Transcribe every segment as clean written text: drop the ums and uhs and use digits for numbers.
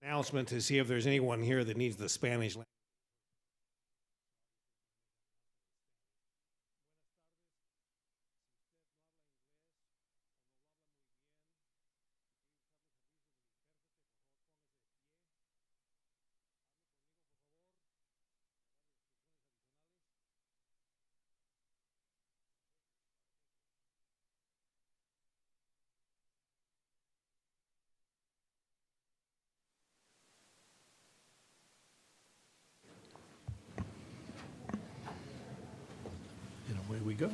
Announcement to see if there's anyone here that needs the Spanish language. Away we go.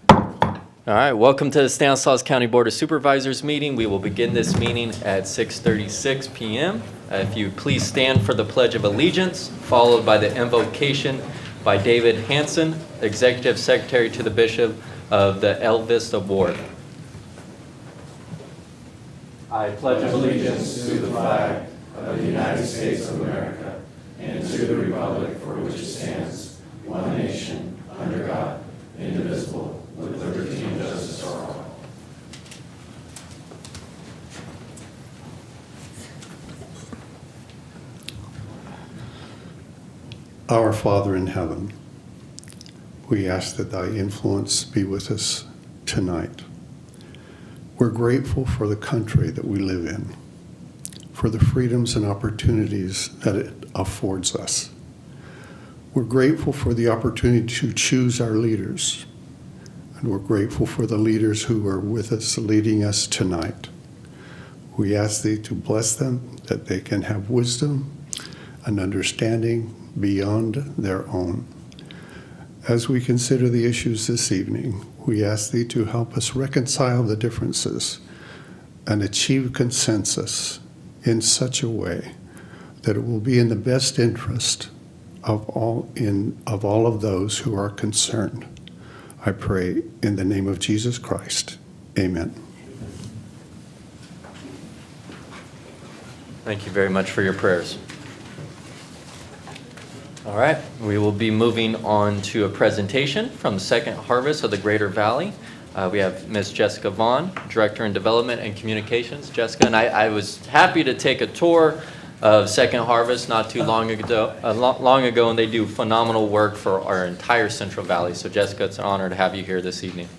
All right, welcome to the Stanislaus County Board of Supervisors meeting. We will begin this meeting at 6:36 p.m. If you please stand for the Pledge of Allegiance, followed by the invocation by David Hanson, Executive Secretary to the Bishop of the El Vista Ward. I pledge allegiance to the flag of the United States of America and to the republic for which it stands, one nation, under God, indivisible, with liberty and justice for all. Our Father in heaven, we ask that thy influence be with us tonight. We're grateful for the country that we live in, for the freedoms and opportunities that it affords us. We're grateful for the opportunity to choose our leaders, and we're grateful for the leaders who are with us, leading us tonight. We ask thee to bless them, that they can have wisdom and understanding beyond their own. As we consider the issues this evening, we ask thee to help us reconcile the differences and achieve consensus in such a way that it will be in the best interest of all of those who are concerned. I pray in the name of Jesus Christ. Amen. Thank you very much for your prayers. All right, we will be moving on to a presentation from the Second Harvest of the Greater Valley. We have Ms. Jessica Vaughn, Director in Development and Communications. Jessica, and I was happy to take a tour of Second Harvest not too long ago, and they do phenomenal work for our entire Central Valley. So Jessica, it's an honor to have you here this evening.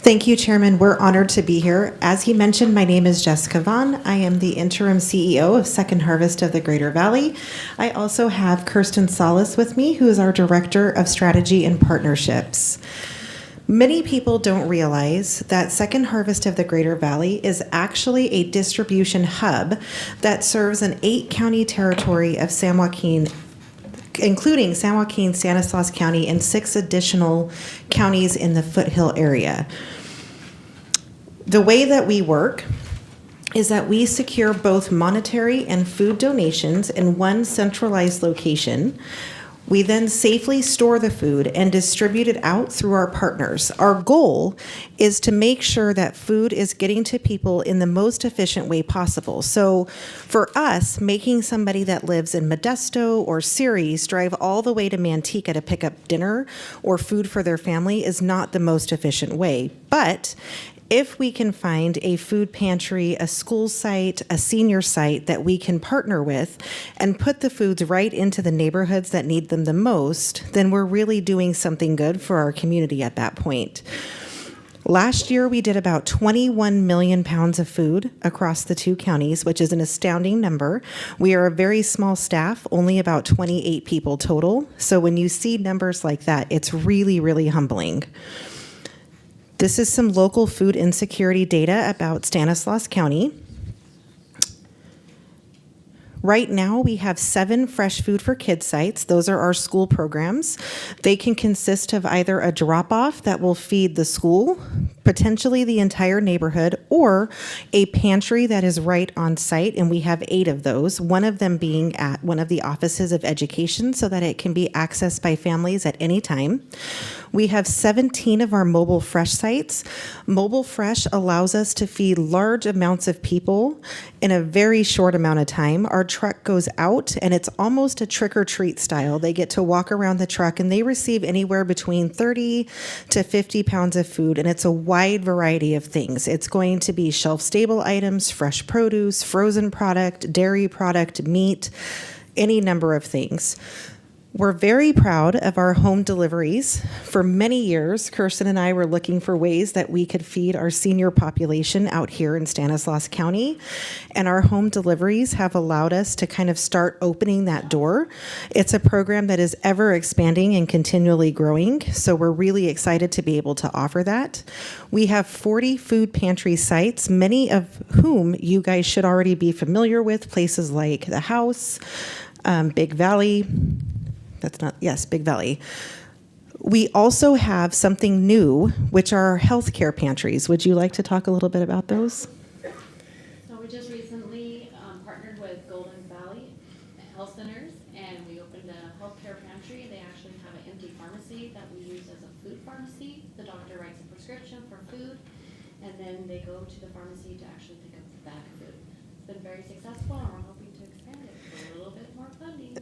Thank you, Chairman. We're honored to be here. As he mentioned, my name is Jessica Vaughn. I am the interim CEO of Second Harvest of the Greater Valley. I also have Kirsten Salas with me, who is our Director of Strategy and Partnerships. Many people don't realize that Second Harvest of the Greater Valley is actually a distribution hub that serves an 8-county territory of San Joaquin, including San Joaquin, Stanislaus County, and 6 additional counties in the foothill area. The way that we work is that we secure both monetary and food donations in one centralized location. We then safely store the food and distribute it out through our partners. Our goal is to make sure that food is getting to people in the most efficient way possible. So for us, making somebody that lives in Modesto or Ceres drive all the way to Manteca to pick up dinner or food for their family is not the most efficient way. But if we can find a food pantry, a school site, a senior site that we can partner with and put the foods right into the neighborhoods that need them the most, then we're really doing something good for our community at that point. Last year, we did about 21 million pounds of food across the 2 counties, which is an astounding number. We are a very small staff, only about 28 people total. So when you see numbers like that, it's really, really humbling. This is some local food insecurity data about Stanislaus County. Right now, we have 7 fresh food for kids sites. Those are our school programs. They can consist of either a drop-off that will feed the school, potentially the entire neighborhood, or a pantry that is right on site, and we have 8 of those, one of them being at one of the offices of education so that it can be accessed by families at any time. We have 17 of our Mobile Fresh sites. Mobile Fresh allows us to feed large amounts of people in a very short amount of time. Our truck goes out and it's almost a trick or treat style. They get to walk around the truck and they receive anywhere between 30 to 50 pounds of food, and it's a wide variety of things. It's going to be shelf stable items, fresh produce, frozen product, dairy product, meat, any number of things. We're very proud of our home deliveries. For many years, Kirsten and I were looking for ways that we could feed our senior population out here in Stanislaus County, and our home deliveries have allowed us to kind of start opening that door. It's a program that is ever expanding and continually growing, so we're really excited to be able to offer that. We have 40 food pantry sites, many of whom you guys should already be familiar with, places like The House, Big Valley. Big Valley. We also have something new, which are healthcare pantries. Would you like to talk a little bit about those? So we just recently partnered with Golden Valley Health Centers, and we opened a healthcare pantry. They actually have an empty pharmacy that we use as a food pharmacy. The doctor writes a prescription for food, and then they go to the pharmacy to actually pick up the bag of food. It's been very successful, and we're hoping to expand it for a little bit more funding.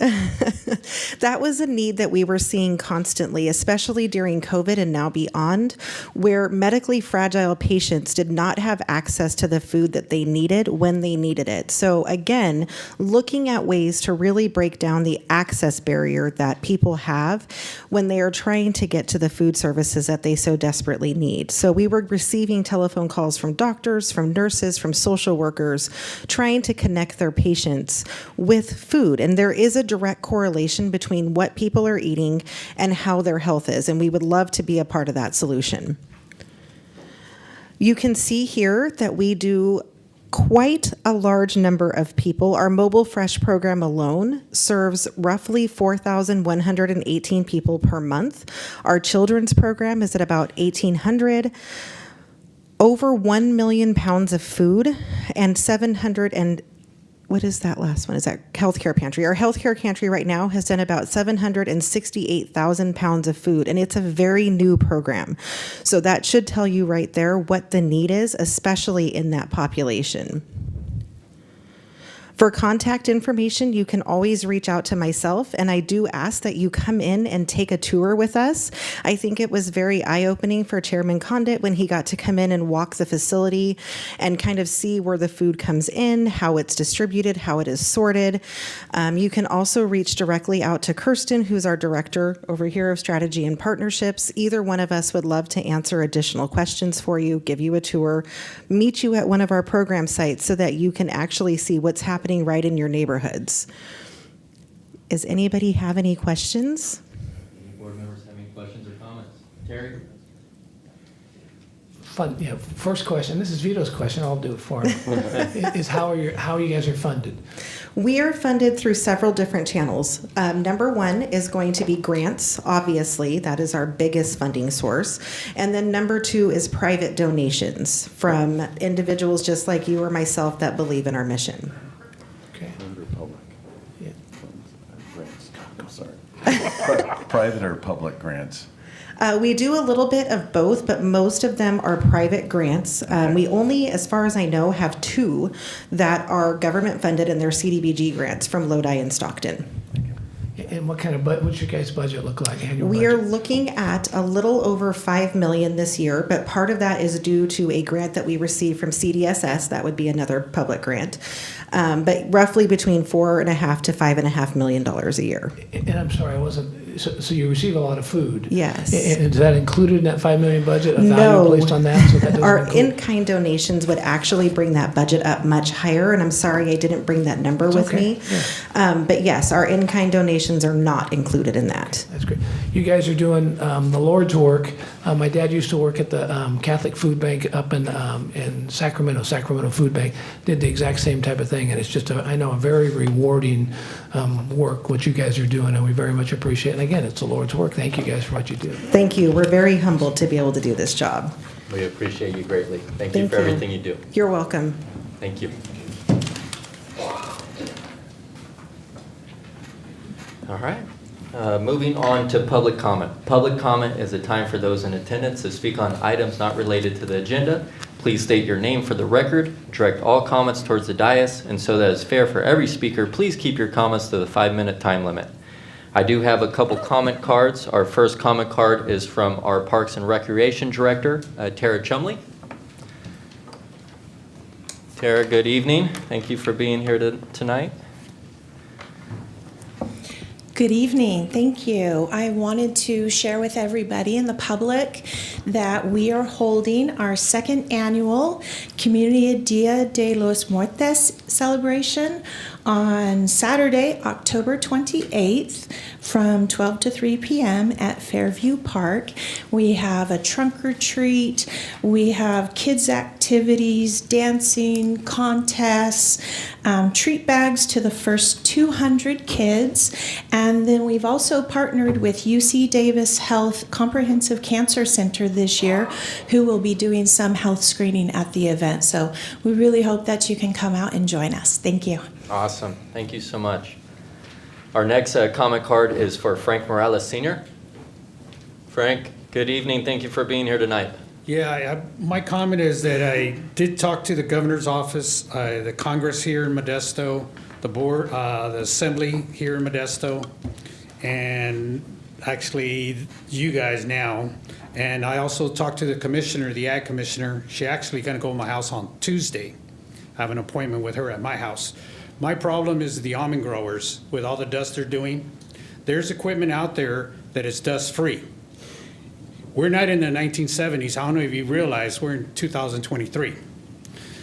That was a need that we were seeing constantly, especially during COVID and now beyond, where medically fragile patients did not have access to the food that they needed when they needed it. So again, looking at ways to really break down the access barrier that people have when they are trying to get to the food services that they so desperately need. So we were receiving telephone calls from doctors, from nurses, from social workers, trying to connect their patients with food. And there is a direct correlation between what people are eating and how their health is, and we would love to be a part of that solution. You can see here that we do quite a large number of people. Our Mobile Fresh program alone serves roughly 4,118 people per month. Our children's program is at about 1,800. Over 1 million pounds of food and 700 and what is that last one? Is that healthcare pantry? Our healthcare pantry right now has done about 768,000 pounds of food, and it's a very new program. So that should tell you right there what the need is, especially in that population. For contact information, you can always reach out to myself, and I do ask that you come in and take a tour with us. I think it was very eye-opening for Chairman Condit when he got to come in and walk the facility and kind of see where the food comes in, how it's distributed, how it is sorted. You can also reach directly out to Kirsten, who's our director over here of Strategy and Partnerships. Either one of us would love to answer additional questions for you, give you a tour, meet you at one of our program sites so that you can actually see what's happening right in your neighborhoods. Does anybody have any questions? Any board members have any questions or comments? Terry? First question, this is Vito's question, I'll do it for him, is how you guys are funded? We are funded through several different channels. Number one is going to be grants, obviously. That is our biggest funding source. And then number two is private donations from individuals just like you or myself that believe in our mission. Okay. Private or public? Yeah. Grants. I'm sorry. Private or public grants? We do a little bit of both, but most of them are private grants. We only, as far as I know, have 2 that are government funded, and they're CDBG grants from Lodi and Stockton. And what kind of what's your guys' budget look like? Annual We budget? are looking at a little over $5 million this year, but part of that is due to a grant that we received from CDSS. That would be another public grant, but roughly between $4.5 to $5.5 million a year. And I'm sorry, I wasn't. So you receive a lot of food. Yes. And is that included in that $5 million budget? A value No. placed on that? So that doesn't Our include- in-kind donations would actually bring that budget up much higher, and I'm sorry I didn't bring that number with okay. me. But yes, our in-kind donations are not included in that. That's great. You guys are doing the Lord's work. My dad used to work at the Catholic Food Bank up in Sacramento Food Bank. Did the exact same type of thing, and it's just I know a very rewarding work what you guys are doing, and we very much appreciate it. And again, it's the Lord's work. Thank you guys for what you do. Thank you. We're very humbled to be able to do this job. We appreciate you greatly. Thank you Thank for you. everything you do. You're welcome. Thank you. All right. Moving on to public comment. Public comment is a time for those in attendance to speak on items not related to the agenda. Please state your name for the record, direct all comments towards the dais, and so that it's fair for every speaker, please keep your comments to the 5-minute time limit. I do have a couple comment cards. Our first comment card is from our Parks and Recreation Director, Tara Chumley. Tara, good evening. Thank you for being here tonight. Good evening. Thank you. I wanted to share with everybody in the public that we are holding our second annual Community Dia de los Muertos celebration on Saturday, October 28th from 12 to 3 p.m. at Fairview Park. We have a trunk or treat, we have kids activities, dancing, contests, treat bags to the first 200 kids, and then we've also partnered with UC Davis Health Comprehensive Cancer Center this year, who will be doing some health screening at the event. So we really hope that you can come out and join us. Thank you. Awesome. Thank you so much. Our next comment card is for Frank Morales, Sr. Frank, good evening. Thank you for being here tonight. Yeah, my comment is that I did talk to the governor's office, the Congress here in Modesto, the board, the assembly here in Modesto, and actually you guys now. And I also talked to the commissioner, the ag commissioner. She actually going to go to my house on Tuesday. I have an appointment with her at my house. My problem is the almond growers with all the dust they're doing. There's equipment out there that is dust free. We're not in the 1970s. I don't know if you realize we're in 2023.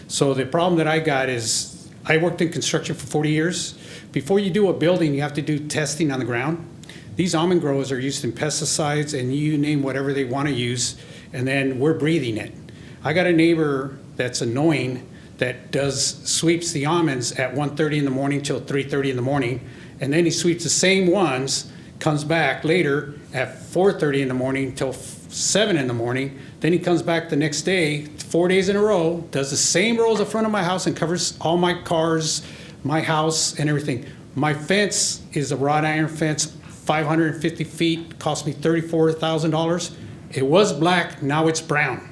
So the problem that I got is I worked in construction for 40 years. Before you do a building, you have to do testing on the ground. These almond growers are used in pesticides and you name whatever they want to use, and then we're breathing it. I got a neighbor that's annoying that sweeps the almonds at 1:30 in the morning till 3:30 in the morning, and then he sweeps the same ones, comes back later at 4:30 in the morning till 7 in the morning, then he comes back the next day, 4 days in a row, does the same rows in front of my house and covers all my cars, my house, and everything. My fence is a wrought iron fence, 550 feet, cost me $34,000. It was black, now it's brown.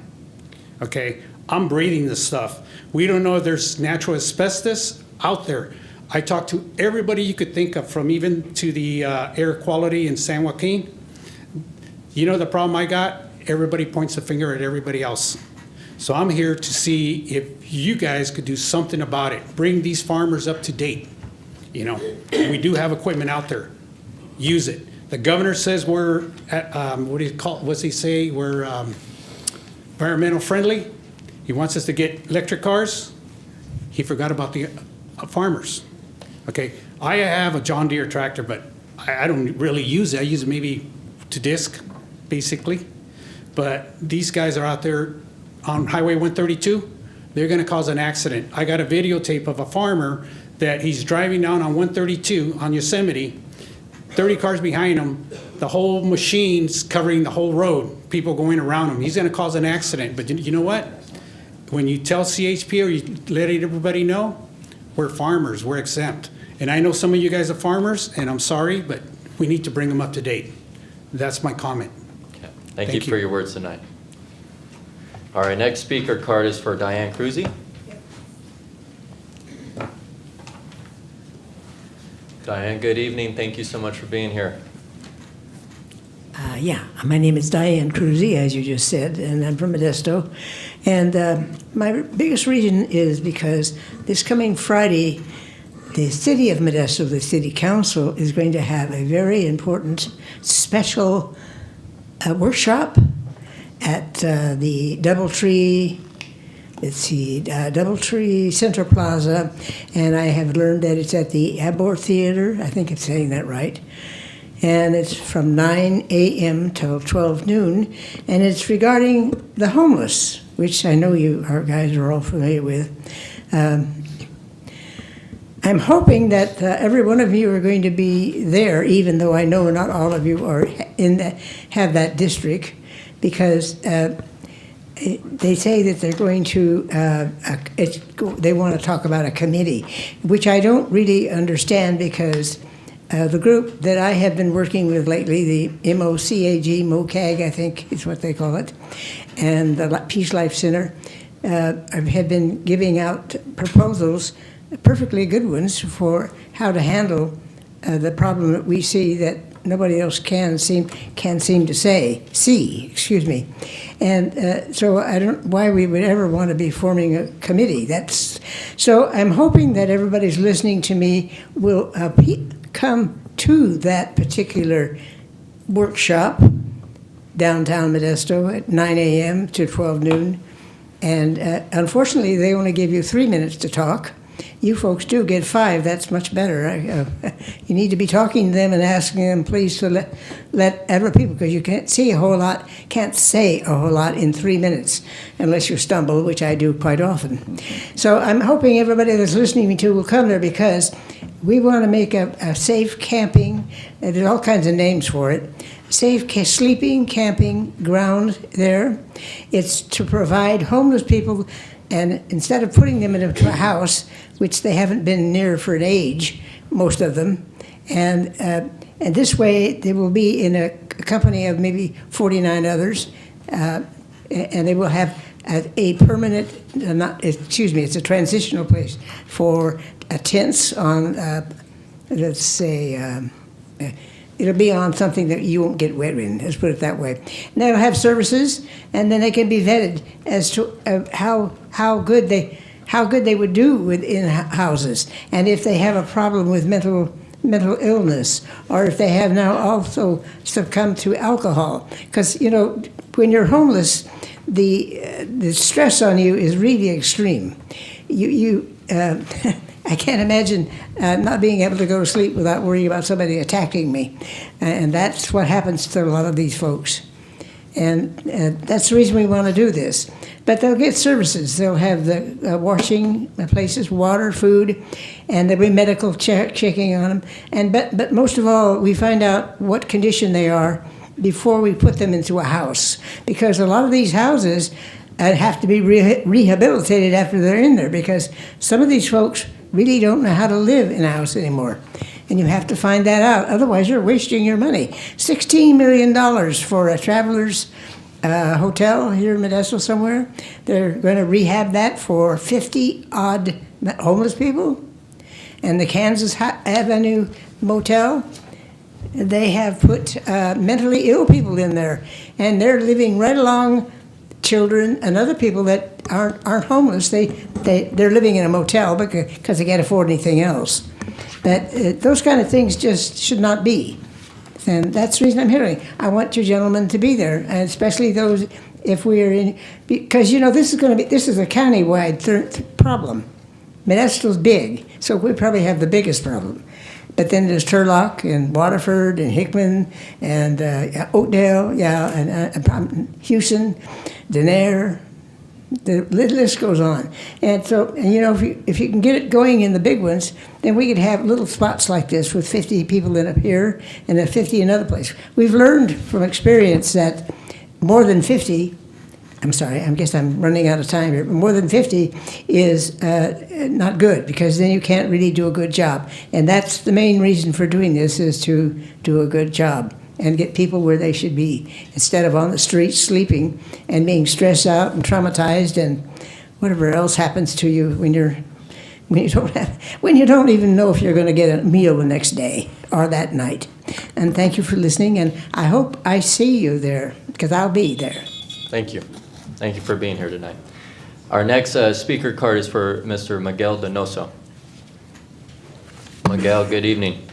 Okay, I'm breathing this stuff. We don't know if there's natural asbestos out there. I talked to everybody you could think of, from even to the air quality in San Joaquin. You know the problem I got? Everybody points the finger at everybody else. So I'm here to see if you guys could do something about it. Bring these farmers up to date. You know, we do have equipment out there. Use it. The governor says we're, what do you call it? What's he say? We're environmental friendly. He wants us to get electric cars. He forgot about the farmers. Okay, I have a John Deere tractor, but I don't really use it. I use it maybe to disc, basically. But these guys are out there on Highway 132. They're going to cause an accident. I got a videotape of a farmer that he's driving down on 132 on Yosemite, 30 cars behind him, the whole machine's covering the whole road, people going around him. He's going to cause an accident. But you know what? When you tell CHP or you let everybody know, we're farmers, we're exempt. And I know some of you guys are farmers, and I'm sorry, but we need to bring them up to date. That's my comment. Okay. Thank you for your words tonight. All right, next speaker card is for Diane Cruzy. Diane, good evening. Thank you so much for being here. Yeah, my name is Diane Cruzy, as you just said, and I'm from Modesto. And my biggest reason is because this coming Friday, the city of Modesto, the city council, is going to have a very important special workshop at the Doubletree, Doubletree Central Plaza, and I have learned that it's at the Abor Theater. I think I'm saying that right. And it's from 9 a.m. till 12 noon, and it's regarding the homeless, which I know you guys are all familiar with. I'm hoping that every one of you are going to be there, even though I know not all of you are have that district, because they say that they're going to, they want to talk about a committee, which I don't really understand, because The group that I have been working with lately, the MOCAG, I think is what they call it, and the Peace Life Center, have been giving out proposals, perfectly good ones, for how to handle the problem that we see that nobody else can seem to see. Excuse me, and so I don't why we would ever want to be forming a committee. So I'm hoping that everybody's listening to me will come to that particular workshop downtown Modesto at 9 a.m. to 12 noon. And unfortunately, they only give you 3 minutes to talk. You folks do get 5. That's much better. You need to be talking to them and asking them, please, to let other people, because you can't say a whole lot in 3 minutes unless you stumble, which I do quite often. So I'm hoping everybody that's listening to will come there, because we want to make a safe camping, there's all kinds of names for it, safe sleeping, camping ground there. It's to provide homeless people, and instead of putting them into a house, which they haven't been near for an age, most of them, and this way they will be in a company of maybe 49 others, and they will have a permanent, it's a transitional place for tents on, let's say, it'll be on something that you won't get wet in, let's put it that way. And they'll have services, and then they can be vetted as to how good they would do within houses, and if they have a problem with mental illness, or if they have now also succumbed to alcohol. Because, when you're homeless, the stress on you is really extreme. I can't imagine not being able to go to sleep without worrying about somebody attacking me. And that's what happens to a lot of these folks. And that's the reason we want to do this. But they'll get services. They'll have the washing places, water, food, and there'll be medical checking on them. But most of all, we find out what condition they are before we put them into a house. Because a lot of these houses have to be rehabilitated after they're in there, because some of these folks really don't know how to live in a house anymore. And you have to find that out. Otherwise, you're wasting your money. $16 million for a traveler's hotel here in Modesto somewhere. They're going to rehab that for 50-odd homeless people. And the Kansas Avenue Motel, they have put mentally ill people in there. And they're living right along children and other people that aren't homeless. They're living in a motel because they can't afford anything else. But those kind of things just should not be. And that's the reason I'm here. I want you gentlemen to be there, and especially those, if we are in, because this is a county-wide problem. Modesto's big, so we probably have the biggest problem. But then there's Turlock and Waterford and Hickman and Oakdale, and Houston, Denair. The list goes on. And so, if you can get it going in the big ones, then we could have little spots like this with 50 people in up here and then 50 in another place. We've learned from experience that more than 50, I guess I'm running out of time here, but more than 50 is not good, because then you can't really do a good job. And that's the main reason for doing this, is to do a good job and get people where they should be, instead of on the streets sleeping and being stressed out and traumatized and whatever else happens to you when you don't even know if you're going to get a meal the next day or that night. And thank you for listening, and I hope I see you there, because I'll be there. Thank you. Thank you for being here tonight. Our next speaker card is for Mr. Miguel Donoso. Miguel, good evening.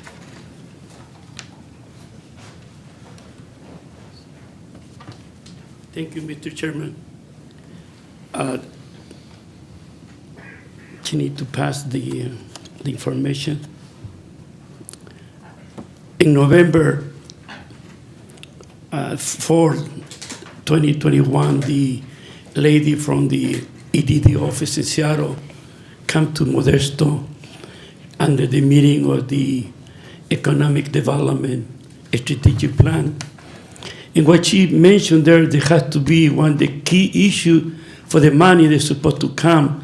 Thank you, Mr. Chairman. You need to pass the information. In November 4, 2021, the lady from the EDD office in Seattle came to Modesto under the meeting of the Economic Development Strategic Plan. In what she mentioned there has to be one of the key issue for the money that's supposed to come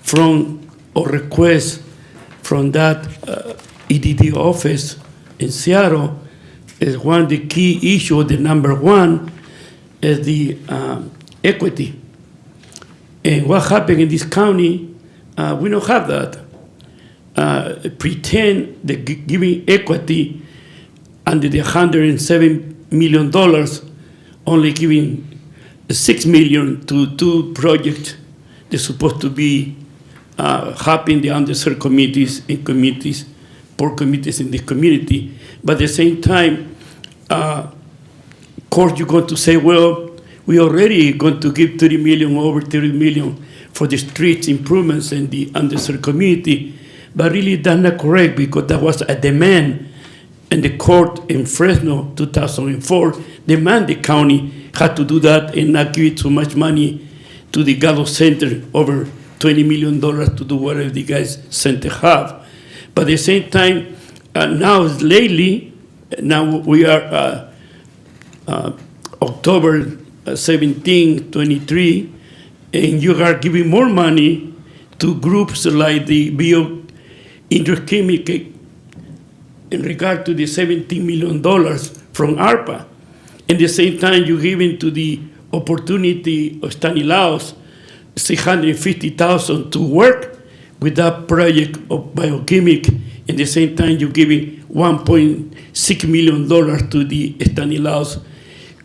from or request from that EDD office in Seattle is one of the key issues. The number one is the equity. And what happened in this county, we don't have that. Pretend that giving equity under the $107 million, only giving $6 million to two projects that's supposed to be helping the underserved communities and communities, poor communities in the community. But at the same time, of course, you're going to say, well, we already going to give $30 million, over $30 million for the streets improvements in the underserved community. But really, that's not correct, because that was a demand in the court in Fresno, 2004, demand the county had to do that and not give too much money to the Gallo Center, over $20 million to do whatever the guys center have. But at the same time, now lately, now we are October 17, 23, and you are giving more money to groups like the biointerchemical in regard to the $17 million from ARPA. At the same time, you're giving to the opportunity of Stanislaus $650,000 to work with that project of biochemic. At the same time, you're giving $1.6 million to the Stanislaus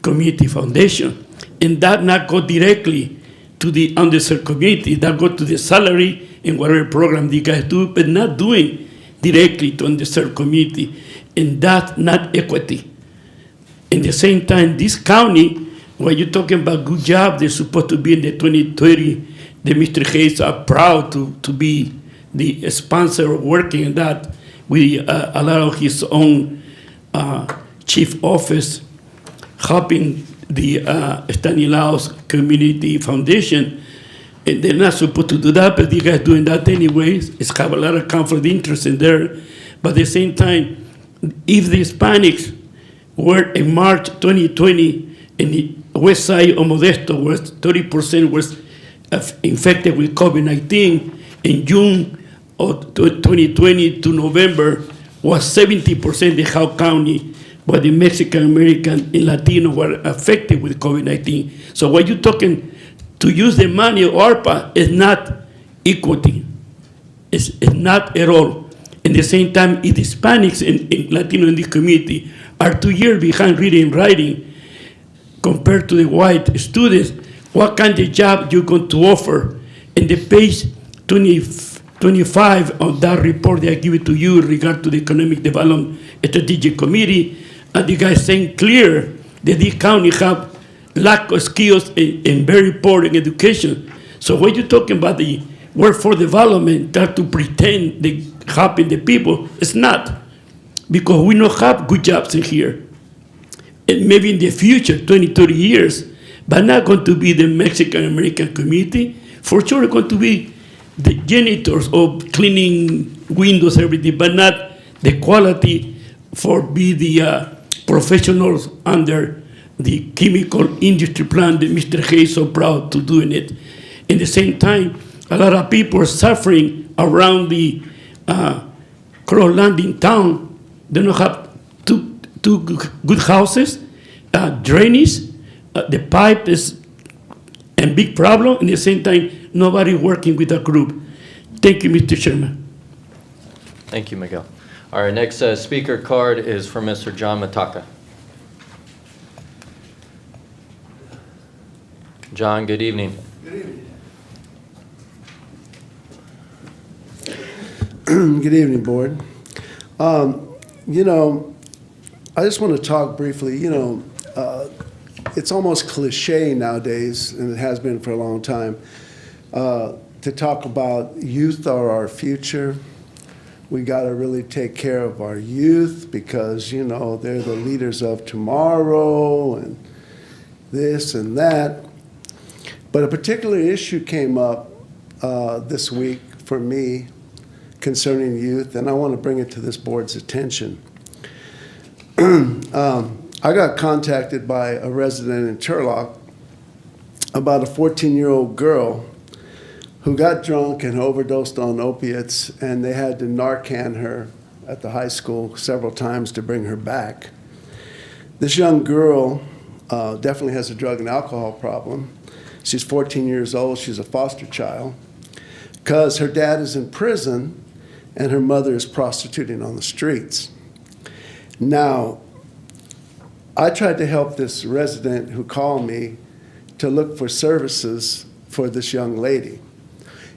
Community Foundation. And that not go directly to the underserved community, that go to the salary and whatever program you guys do, but not doing directly to underserved community. And that's not equity. At the same time, this county, when you're talking about good job, they're supposed to be in the 2030, the Mr. Hayes are proud to be the sponsor working in that with a lot of his own chief office, helping the Stanislaus Community Foundation. And they're not supposed to do that, but you guys doing that anyways. It's have a lot of conflict of interest in there. But at the same time, if the Hispanics were in March 2020 in the west side of Modesto, where 30% was infected with COVID-19, in June of 2020 to November was 70% the whole county, but the Mexican American and Latino were affected with COVID-19. So what you're talking to use the money of ARPA is not equity. It's not at all. At the same time, if the Hispanics and Latino in the community are 2 years behind reading and writing compared to the white students, what kind of job you're going to offer? In the page 25 of that report that I give it to you in regard to the Economic Development Strategic Committee, and the guys saying clear that the county have lack of skills and very poor in education. So when you're talking about the workforce development, that to pretend they helping the people, it's not. Because we don't have good jobs in here. And maybe in the future, 20, 30 years, but not going to be the Mexican American community. For sure, it's going to be the janitors or cleaning windows, everything, but not the quality for be the professionals under the chemical industry plant that Mr. Hayes is so proud to doing it. In the same time, a lot of people are suffering around the Cross Landing town. They don't have two good houses, drainage, the pipe is a big problem. At the same time, nobody working with a group. Thank you, Mr. Chairman. Thank you, Miguel. All right, next speaker card is from Mr. John Mataka. John, good evening. Good evening. Good evening, Board. You know, I just want to talk briefly, you know, it's almost cliche nowadays, and it has been for a long time, to talk about youth are our future. We got to really take care of our youth because, you know, they're the leaders of tomorrow and this and that. But a particular issue came up this week for me concerning youth, and I want to bring it to this board's attention. I got contacted by a resident in Turlock about a 14-year-old girl who got drunk and overdosed on opiates, and they had to Narcan her at the high school several times to bring her back. This young girl definitely has a drug and alcohol problem. She's 14 years old. She's a foster child because her dad is in prison and her mother is prostituting on the streets. Now, I tried to help this resident who called me to look for services for this young lady.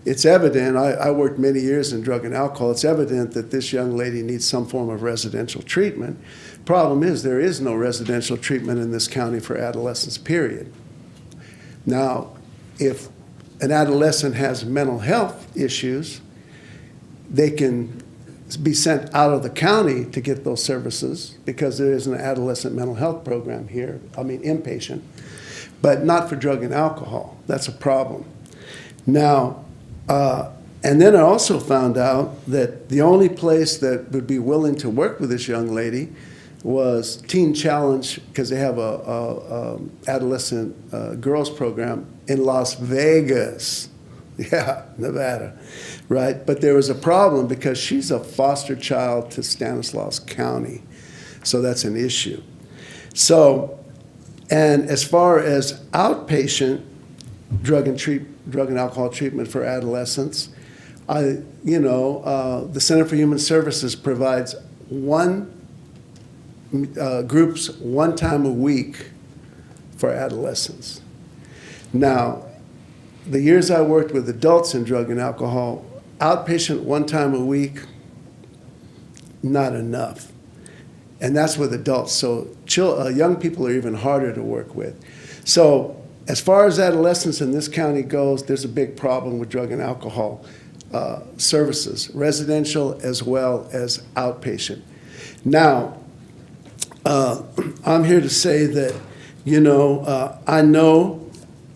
It's evident, I worked many years in drug and alcohol, it's evident that this young lady needs some form of residential treatment. Problem is, there is no residential treatment in this county for adolescents, period. Now, if an adolescent has mental health issues, they can be sent out of the county to get those services because there is an adolescent mental health program here, inpatient, but not for drug and alcohol. That's a problem. Now, and then I also found out that the only place that would be willing to work with this young lady was Teen Challenge, because they have a adolescent girls program in Las Vegas. Yeah, Nevada, right? But there was a problem because she's a foster child to Stanislaus County. So that's an issue. So, and as far as outpatient drug and alcohol treatment for adolescents, the Center for Human Services provides groups one time a week for adolescents. Now, the years I worked with adults in drug and alcohol, outpatient one time a week, not enough. And that's with adults. So young people are even harder to work with. So as far as adolescents in this county goes, there's a big problem with drug and alcohol services, residential as well as outpatient. Now, I'm here to say that, I know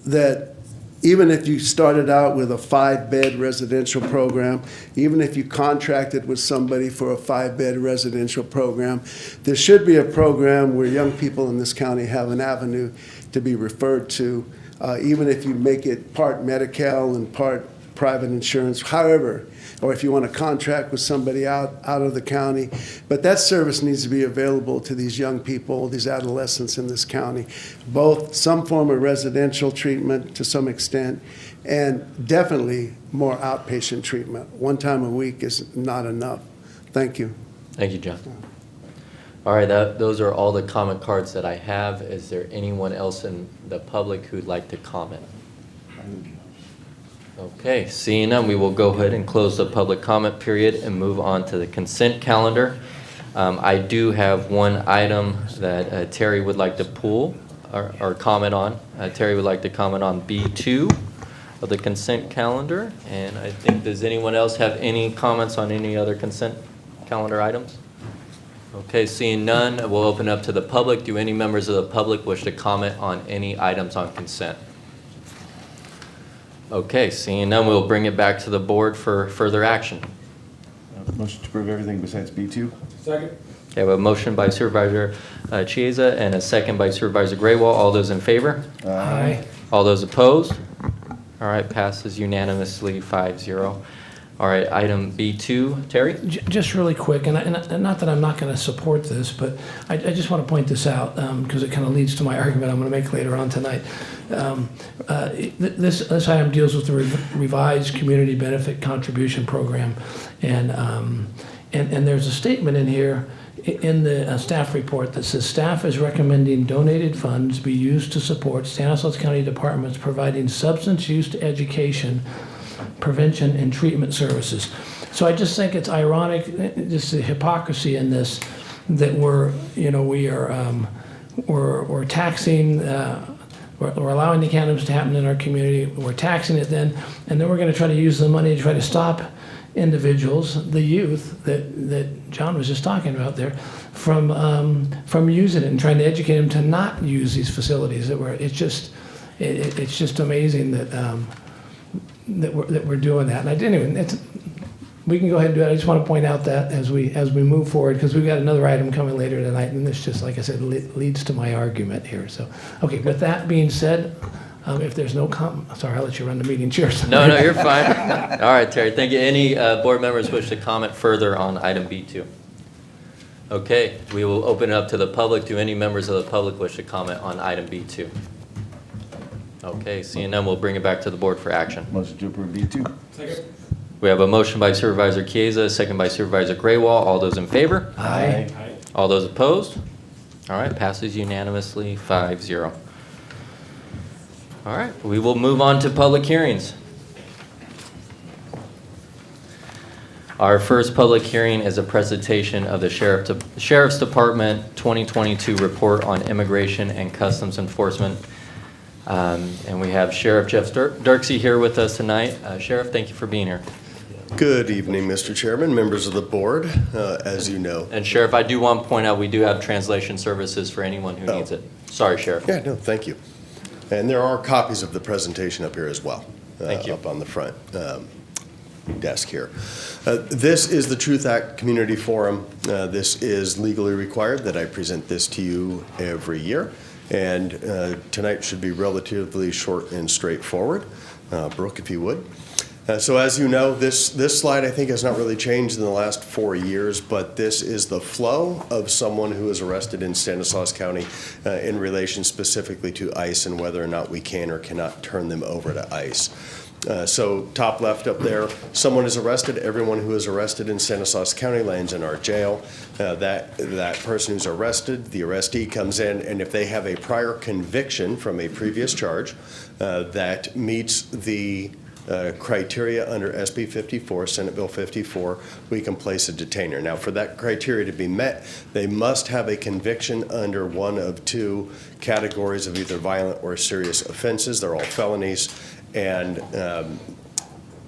that even if you started out with a 5-bed residential program, even if you contracted with somebody for a 5-bed residential program, there should be a program where young people in this county have an avenue to be referred to, even if you make it part Medi-Cal and part private insurance, however, or if you want to contract with somebody out of the county. But that service needs to be available to these young people, these adolescents in this county, both some form of residential treatment to some extent, and definitely more outpatient treatment. One time a week is not enough. Thank you. Thank you, John. All right, those are all the comment cards that I have. Is there anyone else in the public who'd like to comment? Okay, seeing none, we will go ahead and close the public comment period and move on to the consent calendar. I do have one item that Terry would like to pull or comment on. Terry would like to comment on B2 of the consent calendar. And I think, does anyone else have any comments on any other consent calendar items? Okay, seeing none, we'll open up to the public. Do any members of the public wish to comment on any items on consent? Okay, seeing none, we'll bring it back to the board for further action. Motion to approve everything besides B2. Second. Okay, we have a motion by Supervisor Chiesa and a second by Supervisor Graywall. All those in favor? Aye. All those opposed? All right, passes unanimously 5-0. All right, item B2, Terry? Just really quick, and not that I'm not going to support this, but I just want to point this out because it kind of leads to my argument I'm going to make later on tonight. This item deals with the revised community benefit contribution program, and there's a statement in here in the staff report that says staff is recommending donated funds be used to support Stanislaus County departments providing substance use education, prevention, and treatment services. So I just think it's ironic, just the hypocrisy in this, that we're taxing, we're allowing the cannabis to happen in our community. We're taxing it then, and then we're going to try to use the money to try to stop individuals, the youth that John was just talking about there, from using it and trying to educate them to not use these facilities. It's just amazing that we're doing that. And anyway, we can go ahead and do it. I just want to point out that as we move forward, because we've got another item coming later tonight, and this just, like I said, leads to my argument here. So, okay, with that being said, if there's no sorry, I'll let you run the meeting. Cheers. No, you're fine. All right, Terry, thank you. Any board members wish to comment further on item B2? Okay, we will open it up to the public. Do any members of the public wish to comment on item B2? Okay, seeing none, we'll bring it back to the board for action. Motion to approve B2. Second. We have a motion by Supervisor Chiesa, a second by Supervisor Graywall. All those in favor? Aye. All those opposed? All right, passes unanimously, 5-0. All right, we will move on to public hearings. Our first public hearing is a presentation of the Sheriff's Department 2022 report on immigration and customs enforcement. And we have Sheriff Jeff Dirksey here with us tonight. Sheriff, thank you for being here. Good evening, Mr. Chairman, members of the board, as you know. And Sheriff, I do want to point out we do have translation services for anyone who needs it. Sorry, Sheriff. Yeah, no, thank you. And there are copies of the presentation up here as well. Thank you. Up on the front desk here. This is the Truth Act Community Forum. This is legally required that I present this to you every year. And tonight should be relatively short and straightforward. Brooke, if you would. So as you know, this slide I think has not really changed in the last 4 years, but this is the flow of someone who is arrested in Stanislaus County in relation specifically to ICE and whether or not we can or cannot turn them over to ICE. So top left up there, someone is arrested. Everyone who is arrested in Stanislaus County lands in our jail. That person who's arrested, the arrestee comes in, and if they have a prior conviction from a previous charge that meets the criteria under SB 54, Senate Bill 54, we can place a detainer. Now, for that criteria to be met, they must have a conviction under one of two categories of either violent or serious offenses. They're all felonies. And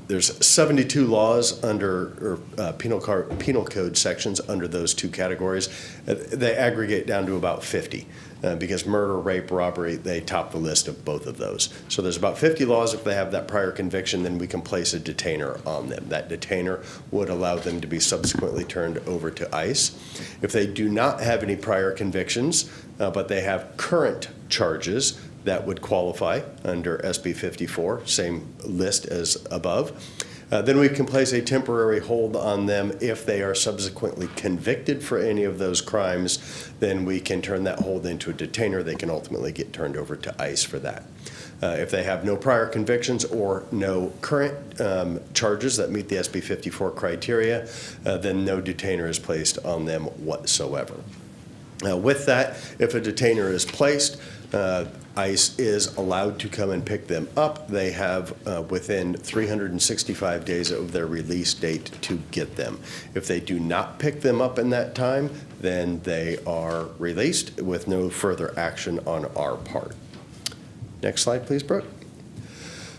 there's 72 laws under penal code sections under those two categories. They aggregate down to about 50 because murder, rape, robbery, they top the list of both of those. So there's about 50 laws. If they have that prior conviction, then we can place a detainer on them. That detainer would allow them to be subsequently turned over to ICE. If they do not have any prior convictions, but they have current charges, that would qualify under SB 54, same list as above. Then we can place a temporary hold on them. If they are subsequently convicted for any of those crimes, then we can turn that hold into a detainer. They can ultimately get turned over to ICE for that. If they have no prior convictions or no current charges that meet the SB 54 criteria, then no detainer is placed on them whatsoever. With that, if a detainer is placed, ICE is allowed to come and pick them up. They have within 365 days of their release date to get them. If they do not pick them up in that time, then they are released with no further action on our part. Next slide, please, Brooke.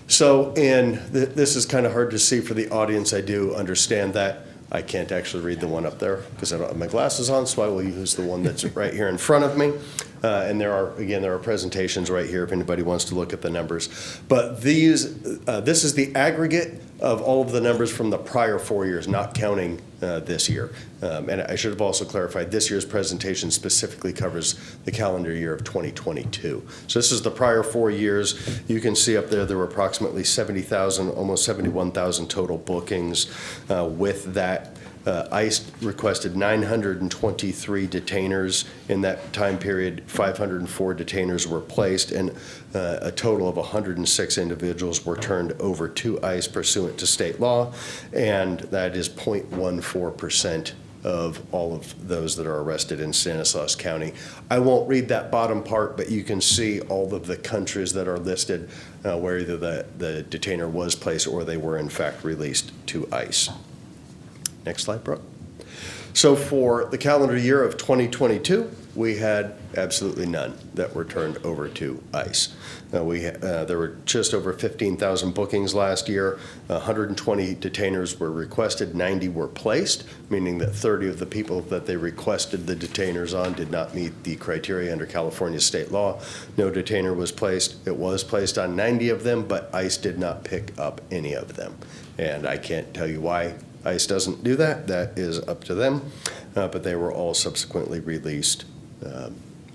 So, this is kind of hard to see for the audience. I do understand that. I can't actually read the one up there because I don't have my glasses on, so I will use the one that's right here in front of me. And there are presentations right here if anybody wants to look at the numbers. But this is the aggregate of all of the numbers from the prior 4 years, not counting this year. And I should have also clarified, this year's presentation specifically covers the calendar year of 2022. So this is the prior 4 years. You can see up there were approximately 70,000, almost 71,000 total bookings. With that, ICE requested 923 detainers in that time period. 504 detainers were placed, and a total of 106 individuals were turned over to ICE pursuant to state law, and that is 0.14% of all of those that are arrested in Stanislaus County. I won't read that bottom part, but you can see all of the countries that are listed where either the detainer was placed or they were in fact released to ICE. Next slide, Brooke. So for the calendar year of 2022, we had absolutely none that were turned over to ICE. There were just over 15,000 bookings last year. 120 detainers were requested, 90 were placed, meaning that 30 of the people that they requested the detainers on did not meet the criteria under California state law. No detainer was placed. It was placed on 90 of them, but ICE did not pick up any of them. And I can't tell you why ICE doesn't do that. That is up to them, but they were all subsequently released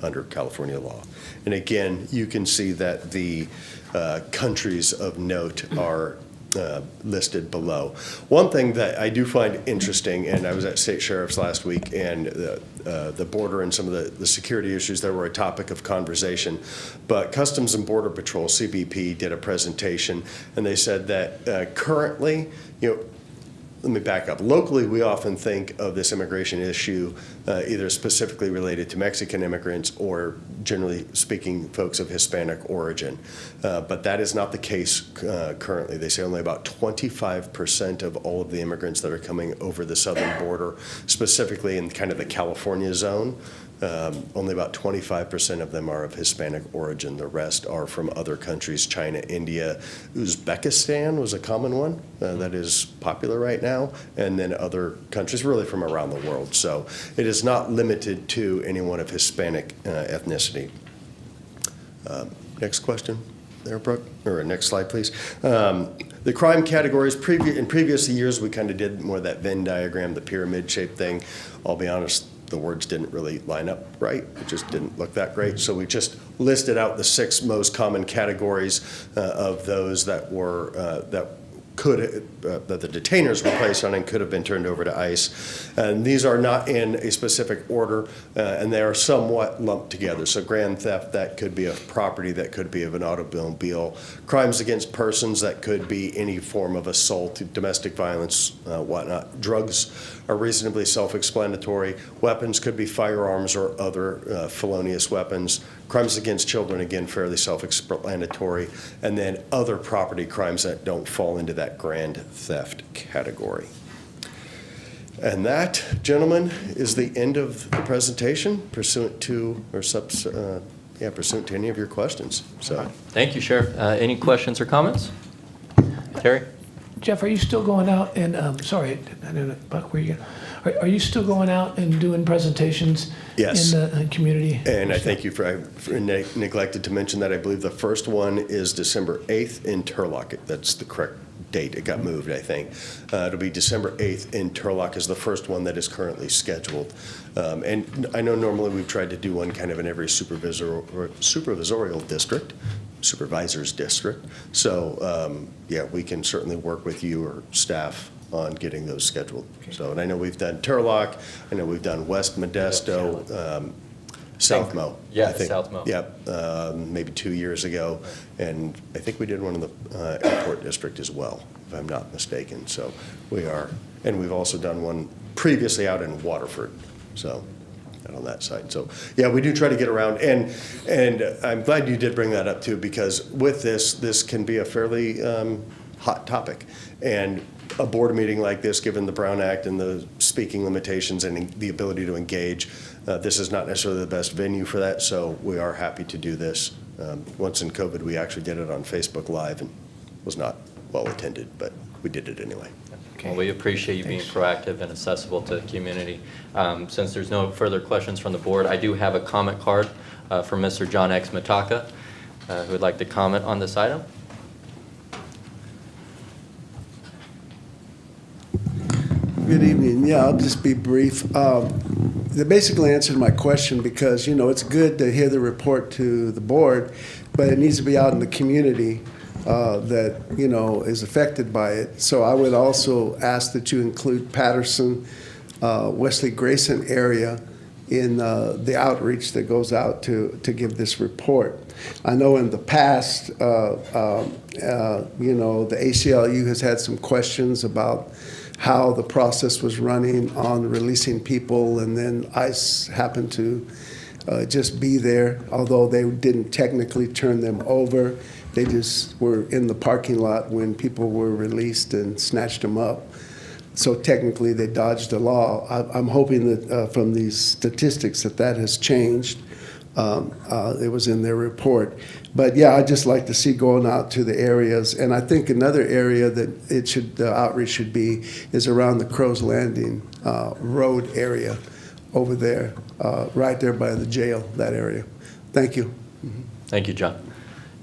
under California law. And again, you can see that the countries of note are listed below. One thing that I do find interesting, and I was at State Sheriff's last week, and the border and some of the security issues there were a topic of conversation, but Customs and Border Patrol, CBP, did a presentation, and they said that currently, let me back up. Locally, we often think of this immigration issue either specifically related to Mexican immigrants or, generally speaking, folks of Hispanic origin. But that is not the case currently. They say only about 25% of all of the immigrants that are coming over the southern border, specifically in kind of the California zone, only about 25% of them are of Hispanic origin. The rest are from other countries, China, India. Uzbekistan was a common one that is popular right now, and then other countries really from around the world. So it is not limited to anyone of Hispanic ethnicity. Next question there, Brooke, or next slide, please. The crime categories, in previous years, we kind of did more of that Venn diagram, the pyramid-shaped thing. I'll be honest, the words didn't really line up right. It just didn't look that great. So we just listed out the 6 most common categories of those that were that the detainers were placed on and could have been turned over to ICE. And these are not in a specific order, and they are somewhat lumped together. So grand theft, that could be of property, that could be of an automobile. Crimes against persons, that could be any form of assault, domestic violence, whatnot. Drugs are reasonably self-explanatory. Weapons could be firearms or other felonious weapons. Crimes against children, again, fairly self-explanatory. And then other property crimes that don't fall into that grand theft category. And that, gentlemen, is the end of the presentation, pursuant to pursuant to any of your questions. So, Thank you, Sheriff. Any questions or comments? Terry? Jeff, are you still going out and, sorry, I don't know, Buck, where you going? Are you still going out and doing presentations yes. in the community? And I thank you for neglected to mention that I believe the first one is December 8th in Turlock. That's the correct date. It got moved, I think. It'll be December 8th in Turlock is the first one that is currently scheduled. And I know normally we've tried to do one kind of in every supervisorial district. Supervisors district. So, yeah, we can certainly work with you or staff on getting those scheduled. Okay. So, and I know we've done Turlock, I know we've done West Modesto, South Mo. Yeah, I think. South Mo. Yep, maybe 2 years ago. And I think we did one in the airport district as well, if I'm not mistaken. So we are, and we've also done one previously out in Waterford. So, on that side. So yeah, we do try to get around, and I'm glad you did bring that up too, because with this can be a fairly hot topic, and a board meeting like this, given the Brown Act and the speaking limitations and the ability to engage, this is not necessarily the best venue for that, so we are happy to do this. Once in COVID, we actually did it on Facebook Live and was not well attended, but we did it anyway. Well, we appreciate you being proactive and accessible to the community. Since there's no further questions from the board, I do have a comment card from Mr. John X. Mataka, who would like to comment on this item. Good evening. Yeah, I'll just be brief. They basically answered my question because, it's good to hear the report to the board, but it needs to be out in the community that, is affected by it. So I would also ask that you include Patterson, Wesley Grayson area in the outreach that goes out to give this report. I know in the past, the ACLU has had some questions about how the process was running on releasing people, and then ICE happened to just be there, although they didn't technically turn them over. They just were in the parking lot when people were released and snatched them up. So technically, they dodged the law. I'm hoping that from these statistics that has changed. It was in their report. But yeah, I'd just like to see going out to the areas. And I think another area that the outreach should be is around the Crow's Landing Road area over there, right there by the jail, that area. Thank you. Mm-hmm. Thank you, John.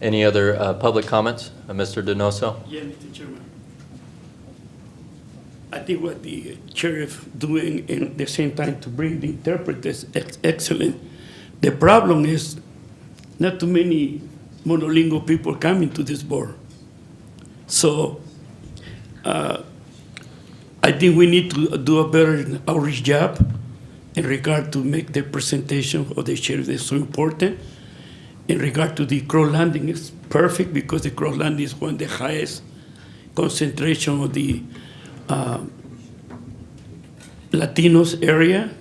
Any other public comments? Mr. Donoso? Yeah, Mr. Chairman. I think what the sheriff doing in the same time to bring the interpreters is excellent. The problem is not too many monolingual people coming to this board. So I think we need to do a better outreach job in regard to make the presentation of the sheriff that's so important. In regard to the Crow Landing, it's perfect because the Crow Landing is one of the highest concentration of the Latinos area.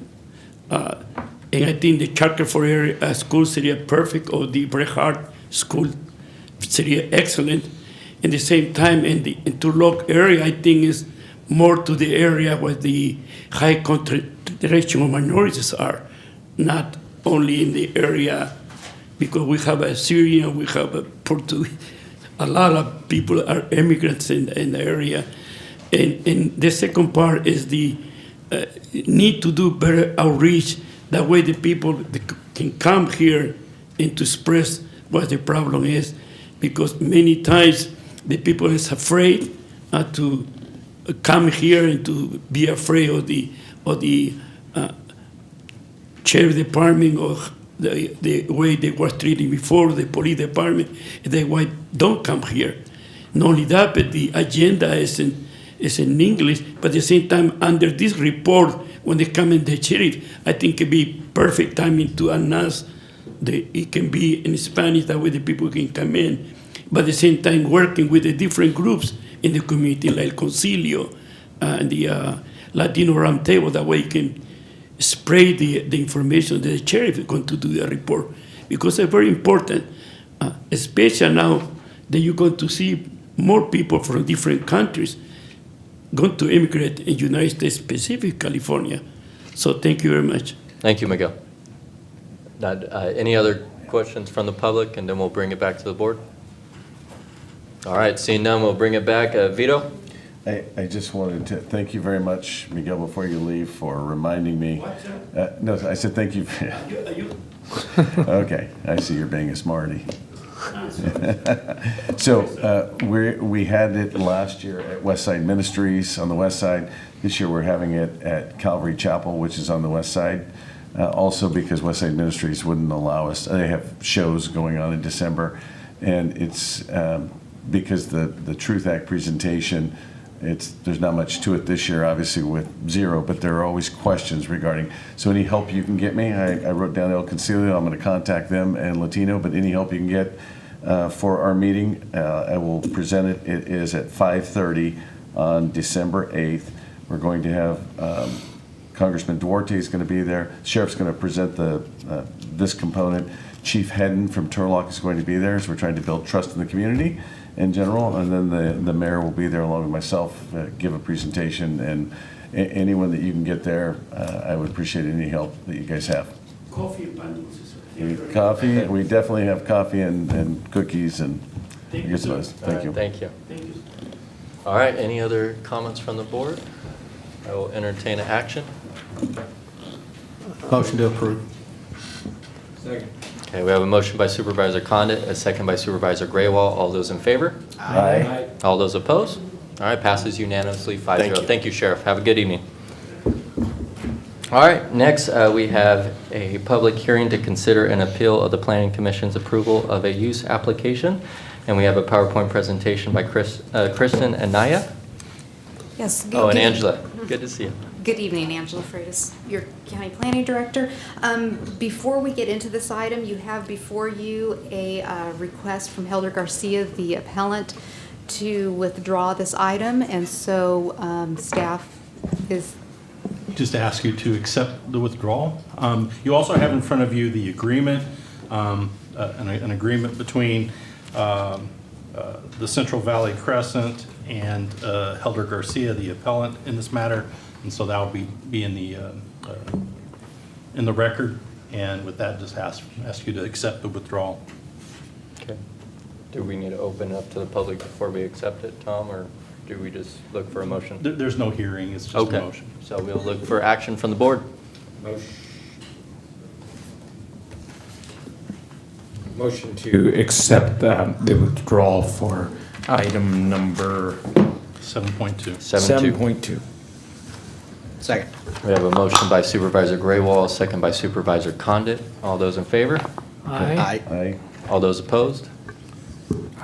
And I think the Charter for area school sería perfect, or the Bret Hart school sería excellent. At the same time, in the Turlock area, I think is more to the area where the high concentration of minorities are, not only in the area, because we have a Syrian, we have a Portuguese, a lot of people are immigrants in the area. And the second part is the need to do better outreach. That way the people can come here and to express what the problem is, because many times the people is afraid to come here and to be afraid of the sheriff department or the way they were treated before, the police department. They why don't come here. Not only that, but the agenda is in English, but at the same time, under this report, when they come in the sheriff, I think it would be perfect timing to announce it can be in Spanish, that way the people can come in. But at the same time, working with the different groups in the community, like Concilio and the Latino Roundtable, that way you can spread the information that the sheriff is going to do the report. Because it's very important, especially now that you're going to see more people from different countries going to immigrate in the United States, specifically California. So thank you very much. Thank you, Miguel. Now, any other questions from the public, and then we'll bring it back to the board? All right, seeing none, we'll bring it back. Vito? I just wanted to thank you very much, Miguel, before you leave, for reminding me. No, I said thank you. Okay, I see you're being a smarty. So we had it last year at Westside Ministries on the west side. This year we're having it at Calvary Chapel, which is on the west side. Also because Westside Ministries wouldn't allow us. They have shows going on in December, and it's because the Truth Act presentation. There's not much to it this year, obviously with zero, but there are always questions regarding. So any help you can get me, I wrote down El Concilio. I'm going to contact them and Latino, but any help you can get for our meeting, I will present it. It is at 5:30 on December 8th. We're going to have Congressman Duarte is going to be there. Sheriff's going to present this component. Chief Hedden from Turlock is going to be there, so we're trying to build trust in the community in general, and then the mayor will be there along with myself, give a presentation, and anyone that you can get there, I would appreciate any help that you guys have. Coffee and bundles. Coffee, we definitely have coffee and cookies and Thank I guess you, it was. All Thank right, you. Thank you. Thank you. All right, any other comments from the board? I will entertain an action. Motion to approve. Okay, we have a motion by Supervisor Condit, a second by Supervisor Graywall. All those in favor? Aye. All those opposed? All right, passes unanimously, 5-0. Thank you. Thank you, Sheriff. Have a good evening. All right, next we have a public hearing to consider an appeal of the Planning Commission's approval of a use application. And we have a PowerPoint presentation by Kristen and Naya. Yes. Oh, and Angela. Good to see you. Good evening, Angela Freitas, your County Planning Director. Before we get into this item, you have before you a request from Helder Garcia, the appellant, to withdraw this item, and so staff is... Just to ask you to accept the withdrawal. You also have in front of you the agreement, an agreement between the Central Valley Crescent and Helder Garcia, the appellant in this matter, and so that will be in the record. And with that, just ask you to accept the withdrawal. Okay. Do we need to open up to the public before we accept it, Tom, or do we just look for a motion? There's no hearing, it's just Okay. a motion. So we'll look for action from the board. Motion to accept the withdrawal for item number 7.2. 7.2. Second. We have a motion by Supervisor Graywall, a second by Supervisor Condit. All those in favor? Aye. Aye. All those opposed?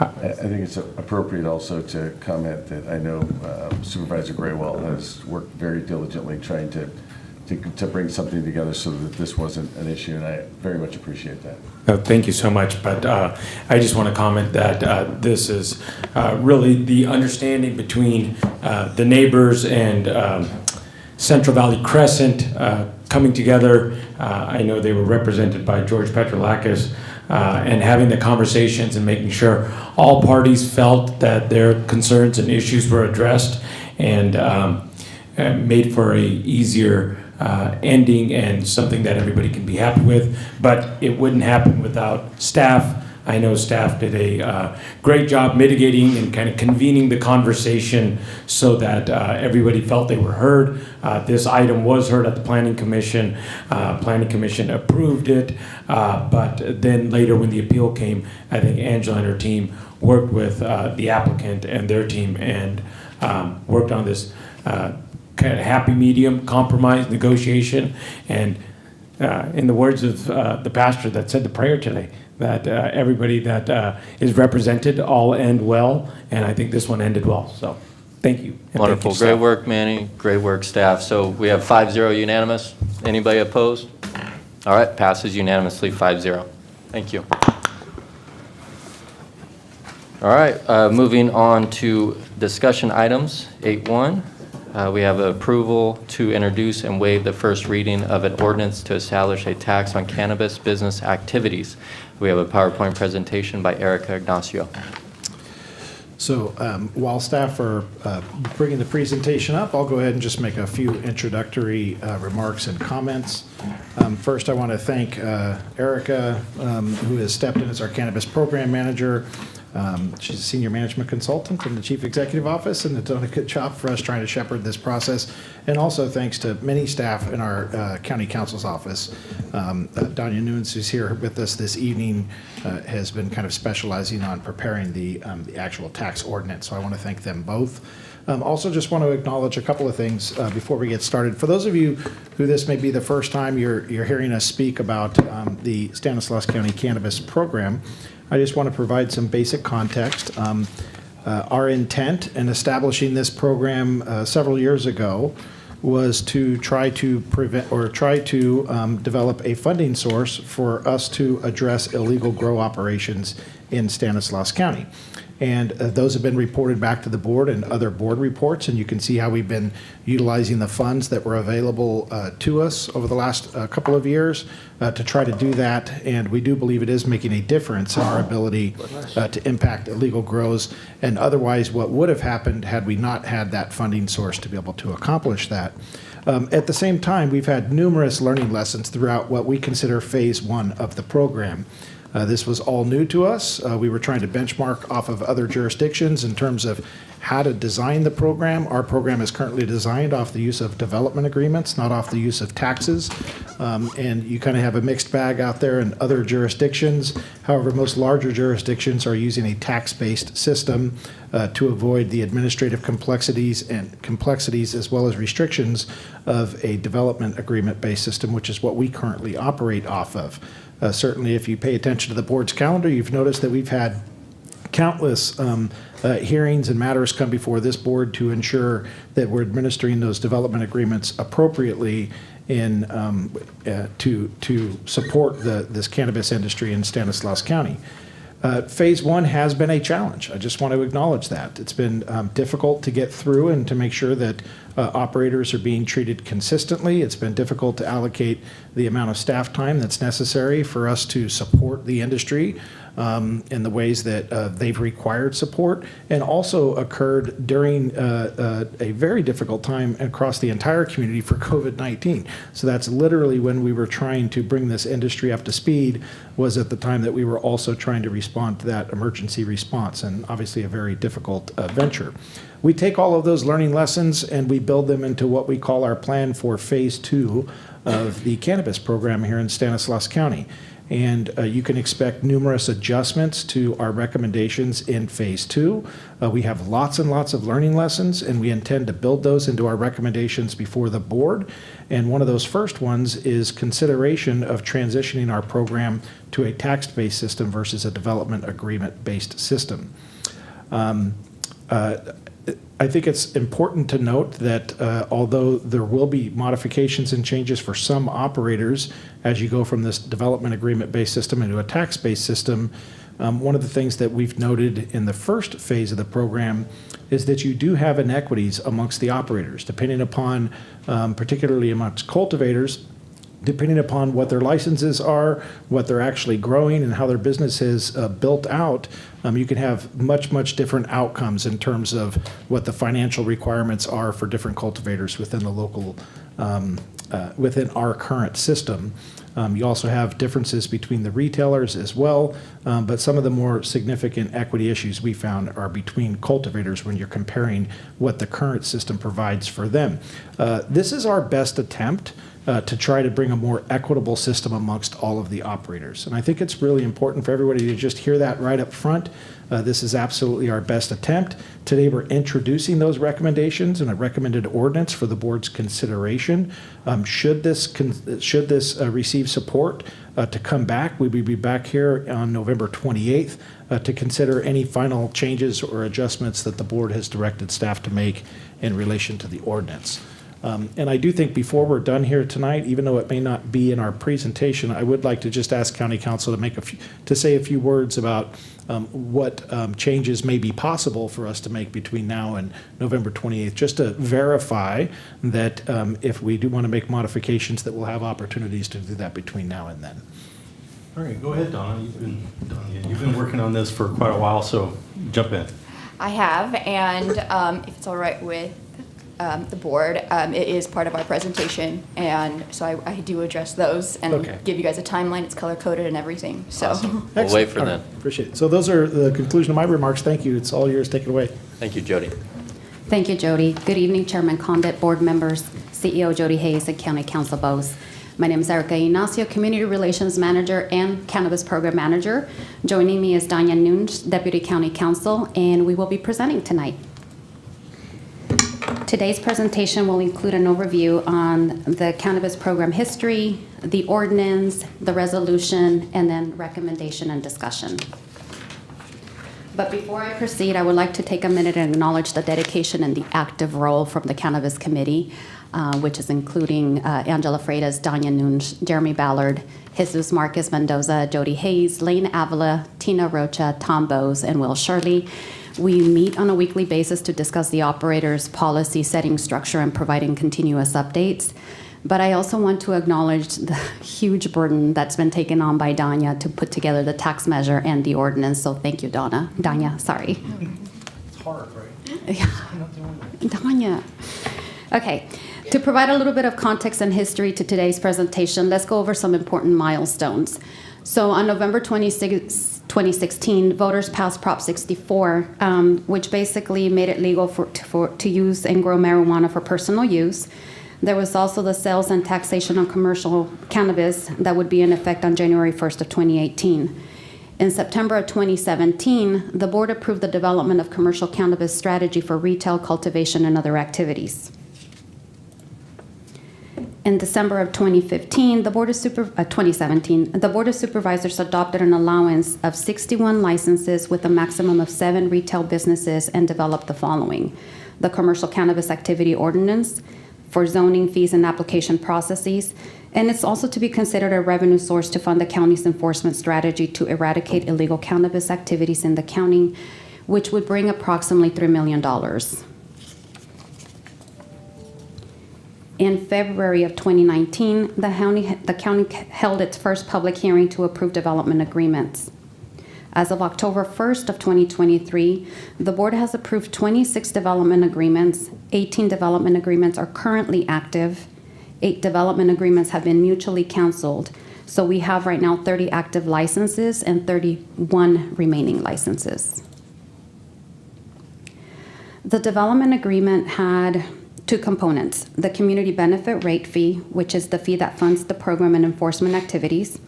I think it's appropriate also to comment that I know Supervisor Graywell has worked very diligently trying to bring something together so that this wasn't an issue, and I very much appreciate that. Thank you so much, but I just want to comment that this is really the understanding between the neighbors and Central Valley Crescent coming together. I know they were represented by George Petrolakis, and having the conversations and making sure all parties felt that their concerns and issues were addressed and made for a easier ending and something that everybody can be happy with. But it wouldn't happen without staff. I know staff did a great job mitigating and kind of convening the conversation so that everybody felt they were heard. This item was heard at the Planning Commission. Planning Commission approved it, but then later when the appeal came, I think Angela and her team worked with the applicant and their team and worked on this kind of happy medium, compromise, negotiation, and in the words of the pastor that said the prayer today, that everybody that is represented all end well, and I think this one ended well. So, thank you. And Wonderful. thank you, Great staff. work, Manny. Great work, staff. So we have 5-0 unanimous. Anybody opposed? All right, passes unanimously 5-0. Thank you. All right, moving on to discussion items. 8.1. We have approval to introduce and waive the first reading of an ordinance to establish a tax on cannabis business activities. We have a PowerPoint presentation by Erica Ignacio. So while staff are bringing the presentation up, I'll go ahead and just make a few introductory remarks and comments. First, I want to thank Erica, who has stepped in as our cannabis program manager. She's a senior management consultant in the chief executive office and has done a good job for us trying to shepherd this process. And also thanks to many staff in our county council's office. Danya Nunes, who's here with us this evening, has been kind of specializing on preparing the actual tax ordinance. So I want to thank them both. Also just want to acknowledge a couple of things before we get started. For those of you who this may be the first time you're hearing us speak about the Stanislaus County Cannabis Program, I just want to provide some basic context. Our intent in establishing this program several years ago was to try to develop a funding source for us to address illegal grow operations in Stanislaus County. And those have been reported back to the board and other board reports, and you can see how we've been utilizing the funds that were available to us over the last couple of years to try to do that. And we do believe it is making a difference in our ability to impact illegal grows and otherwise what would have happened had we not had that funding source to be able to accomplish that. At the same time, we've had numerous learning lessons throughout what we consider phase one of the program. This was all new to us. We were trying to benchmark off of other jurisdictions in terms of how to design the program. Our program is currently designed off the use of development agreements, not off the use of taxes. And you kind of have a mixed bag out there in other jurisdictions. However, most larger jurisdictions are using a tax-based system to avoid the administrative complexities as well as restrictions of a development agreement-based system, which is what we currently operate off of. Certainly, if you pay attention to the board's calendar, you've noticed that we've had countless hearings and matters come before this board to ensure that we're administering those development agreements appropriately in to support this cannabis industry in Stanislaus County. Phase one has been a challenge. I just want to acknowledge that. It's been difficult to get through and to make sure that operators are being treated consistently. It's been difficult to allocate the amount of staff time that's necessary for us to support the industry in the ways that they've required support, and also occurred during a very difficult time across the entire community for COVID-19. So that's literally when we were trying to bring this industry up to speed, was at the time that we were also trying to respond to that emergency response, and obviously a very difficult venture. We take all of those learning lessons and we build them into what we call our plan for phase two of the cannabis program here in Stanislaus County. and you can expect numerous adjustments to our recommendations in Phase 2. We have lots and lots of learning lessons, and we intend to build those into our recommendations before the board. And one of those first ones is consideration of transitioning our program to a tax-based system versus a development agreement-based system. I think it's important to note that although there will be modifications and changes for some operators as you go from this development agreement-based system into a tax-based system, one of the things that we've noted in the first phase of the program is that you do have inequities amongst the operators, depending upon, particularly amongst cultivators, depending upon what their licenses are, what they're actually growing, and how their business is built out. You can have much, much different outcomes in terms of what the financial requirements are for different cultivators within the local, within our current system. You also have differences between the retailers as well, but some of the more significant equity issues we found are between cultivators when you're comparing what the current system provides for them. This is our best attempt to try to bring a more equitable system amongst all of the operators. And I think it's really important for everybody to just hear that right up front. This is absolutely our best attempt. Today we're introducing those recommendations and a recommended ordinance for the board's consideration. Should this receive support to come back, we will be back here on November 28th to consider any final changes or adjustments that the board has directed staff to make in relation to the ordinance. And I do think before we're done here tonight, even though it may not be in our presentation, I would like to just ask County Council to say a few words about what changes may be possible for us to make between now and November 28th, just to verify that if we do want to make modifications, that we'll have opportunities to do that between now and then. All right, go ahead, Donna. You've been working on this for quite a while, so jump in. I have, and if it's all right with the board, it is part of our presentation, and so I do address those and give you guys a timeline. It's color-coded and everything. So awesome. We'll wait for that. Appreciate it. So those are the conclusion of my remarks. Thank you. It's all yours. Take it away. Thank you, Jody. Thank you, Jody. Good evening, Chairman Condit, board members, CEO Jody Hayes, and County Council Bose. My name is Erica Ignacio, Community Relations Manager and Cannabis Program Manager. Joining me is Danya Nunes, Deputy County Counsel, and we will be presenting tonight. Today's presentation will include an overview on the cannabis program history, the ordinance, the resolution, and then recommendation and discussion. But before I proceed, I would like to take a minute and acknowledge the dedication and the active role from the Cannabis Committee, which is including Angela Freitas, Danya Nunes, Jeremy Ballard, Jesus Marquez Mendoza, Jody Hayes, Lane Avila, Tina Rocha, Tom Bose, and Will Shirley. We meet on a weekly basis to discuss the operator's policy setting structure and providing continuous updates. But I also want to acknowledge the huge burden that's been taken on by Danya to put together the tax measure and the ordinance. So thank you, Danya, sorry. It's hard, right? Yeah. Danya. Okay. To provide a little bit of context and history to today's presentation, let's go over some important milestones. So on November 2016, voters passed Prop 64, which basically made it legal to use and grow marijuana for personal use. There was also the sales and taxation on commercial cannabis that would be in effect on January 1st of 2018. In September of 2017, the board approved the development of commercial cannabis strategy for retail, cultivation, and other activities. In December of 2017, the Board of Supervisors adopted an allowance of 61 licenses with a maximum of 7 retail businesses and developed the following: the Commercial Cannabis Activity Ordinance for zoning fees and application processes, and it's also to be considered a revenue source to fund the county's enforcement strategy to eradicate illegal cannabis activities in the county, which would bring approximately $3 million. In February of 2019, the county held its first public hearing to approve development agreements. As of October 1st of 2023, the board has approved 26 development agreements. 18 development agreements are currently active. 8 development agreements have been mutually canceled. So we have right now 30 active licenses and 31 remaining licenses. The development agreement had 2 components: the community benefit rate fee, which is the fee that funds the program and enforcement activities,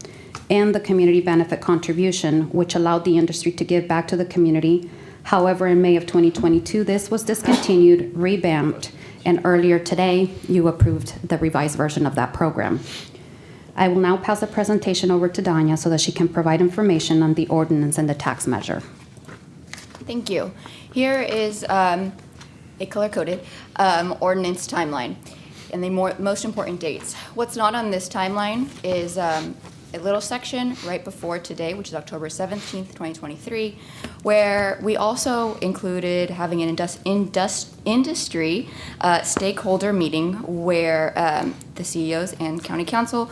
and the community benefit contribution, which allowed the industry to give back to the community. However, in May of 2022, this was discontinued, revamped, and earlier today, you approved the revised version of that program. I will now pass the presentation over to Danya so that she can provide information on the ordinance and the tax measure. Thank you. Here is a color-coded ordinance timeline and the most important dates. What's not on this timeline is a little section right before today, which is October 17th, 2023, where we also included having an industry stakeholder meeting where the CEOs and county council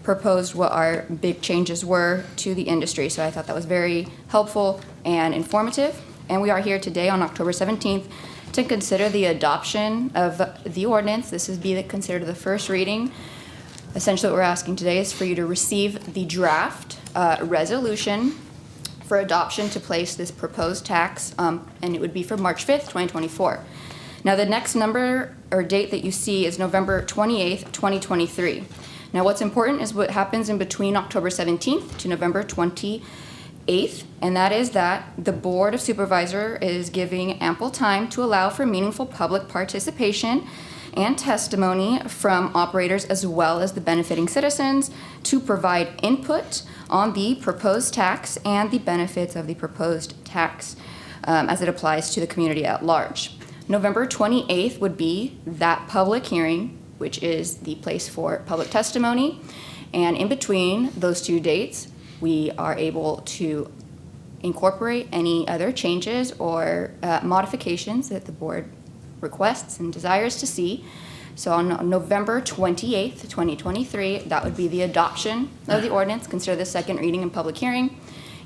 proposed what our big changes were to the industry. So I thought that was very helpful and informative. And we are here today on October 17th to consider the adoption of the ordinance. This is considered the first reading. Essentially what we're asking today is for you to receive the draft resolution for adoption to place this proposed tax, and it would be for March 5th, 2024. Now the next number or date that you see is November 28th, 2023. Now what's important is what happens in between October 17th to November 28th, and that is that the Board of Supervisors is giving ample time to allow for meaningful public participation and testimony from operators as well as the benefiting citizens to provide input on the proposed tax and the benefits of the proposed tax as it applies to the community at large. November 28th would be that public hearing, which is the place for public testimony, and in between those two dates, we are able to incorporate any other changes or modifications that the board requests and desires to see. So on November 28th, 2023, that would be the adoption of the ordinance, consider the second reading and public hearing.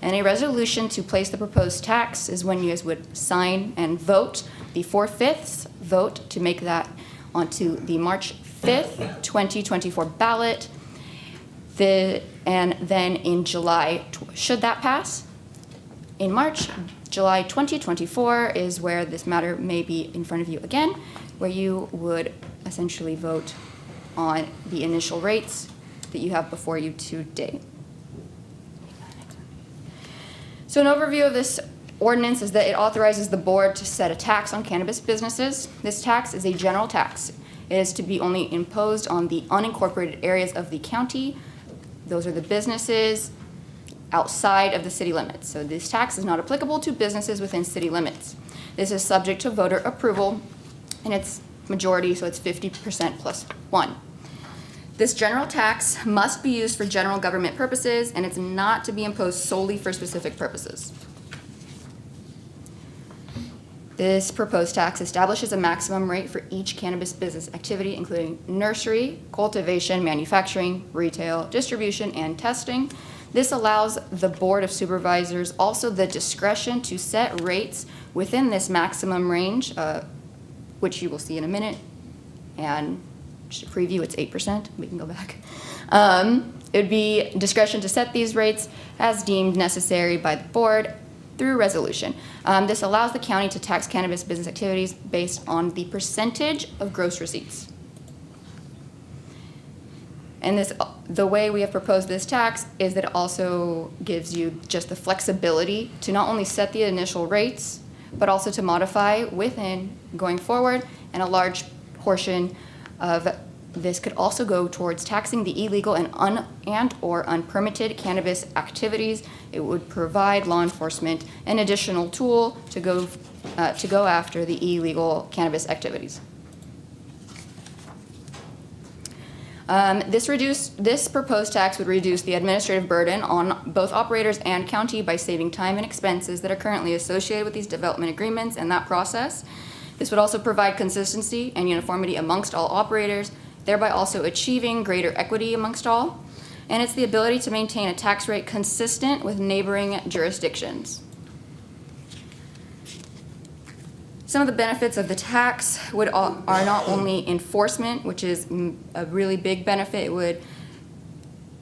And a resolution to place the proposed tax is when you guys would sign and vote the 4/5 vote to make that onto the March 5th, 2024 ballot. And then in July, should that pass, in March, July 2024 is where this matter may be in front of you again, where you would essentially vote on the initial rates that you have before you today. So an overview of this ordinance is that it authorizes the board to set a tax on cannabis businesses. This tax is a general tax. It is to be only imposed on the unincorporated areas of the county. Those are the businesses outside of the city limits. So this tax is not applicable to businesses within city limits. This is subject to voter approval, and it's majority, so it's 50% plus 1. This general tax must be used for general government purposes, and it's not to be imposed solely for specific purposes. This proposed tax establishes a maximum rate for each cannabis business activity, including nursery, cultivation, manufacturing, retail, distribution, and testing. This allows the Board of Supervisors also the discretion to set rates within this maximum range, which you will see in a minute. And just a preview, it's 8%. We can go back. It would be discretion to set these rates as deemed necessary by the board through resolution. This allows the county to tax cannabis business activities based on the percentage of gross receipts. And the way we have proposed this tax is that it also gives you just the flexibility to not only set the initial rates, but also to modify within going forward. And a large portion of this could also go towards taxing the illegal and or unpermitted cannabis activities. It would provide law enforcement an additional tool to go after the illegal cannabis activities. This proposed tax would reduce the administrative burden on both operators and county by saving time and expenses that are currently associated with these development agreements and that process. This would also provide consistency and uniformity amongst all operators, thereby also achieving greater equity amongst all. And it's the ability to maintain a tax rate consistent with neighboring jurisdictions. Some of the benefits of the tax are not only enforcement, which is a really big benefit. It would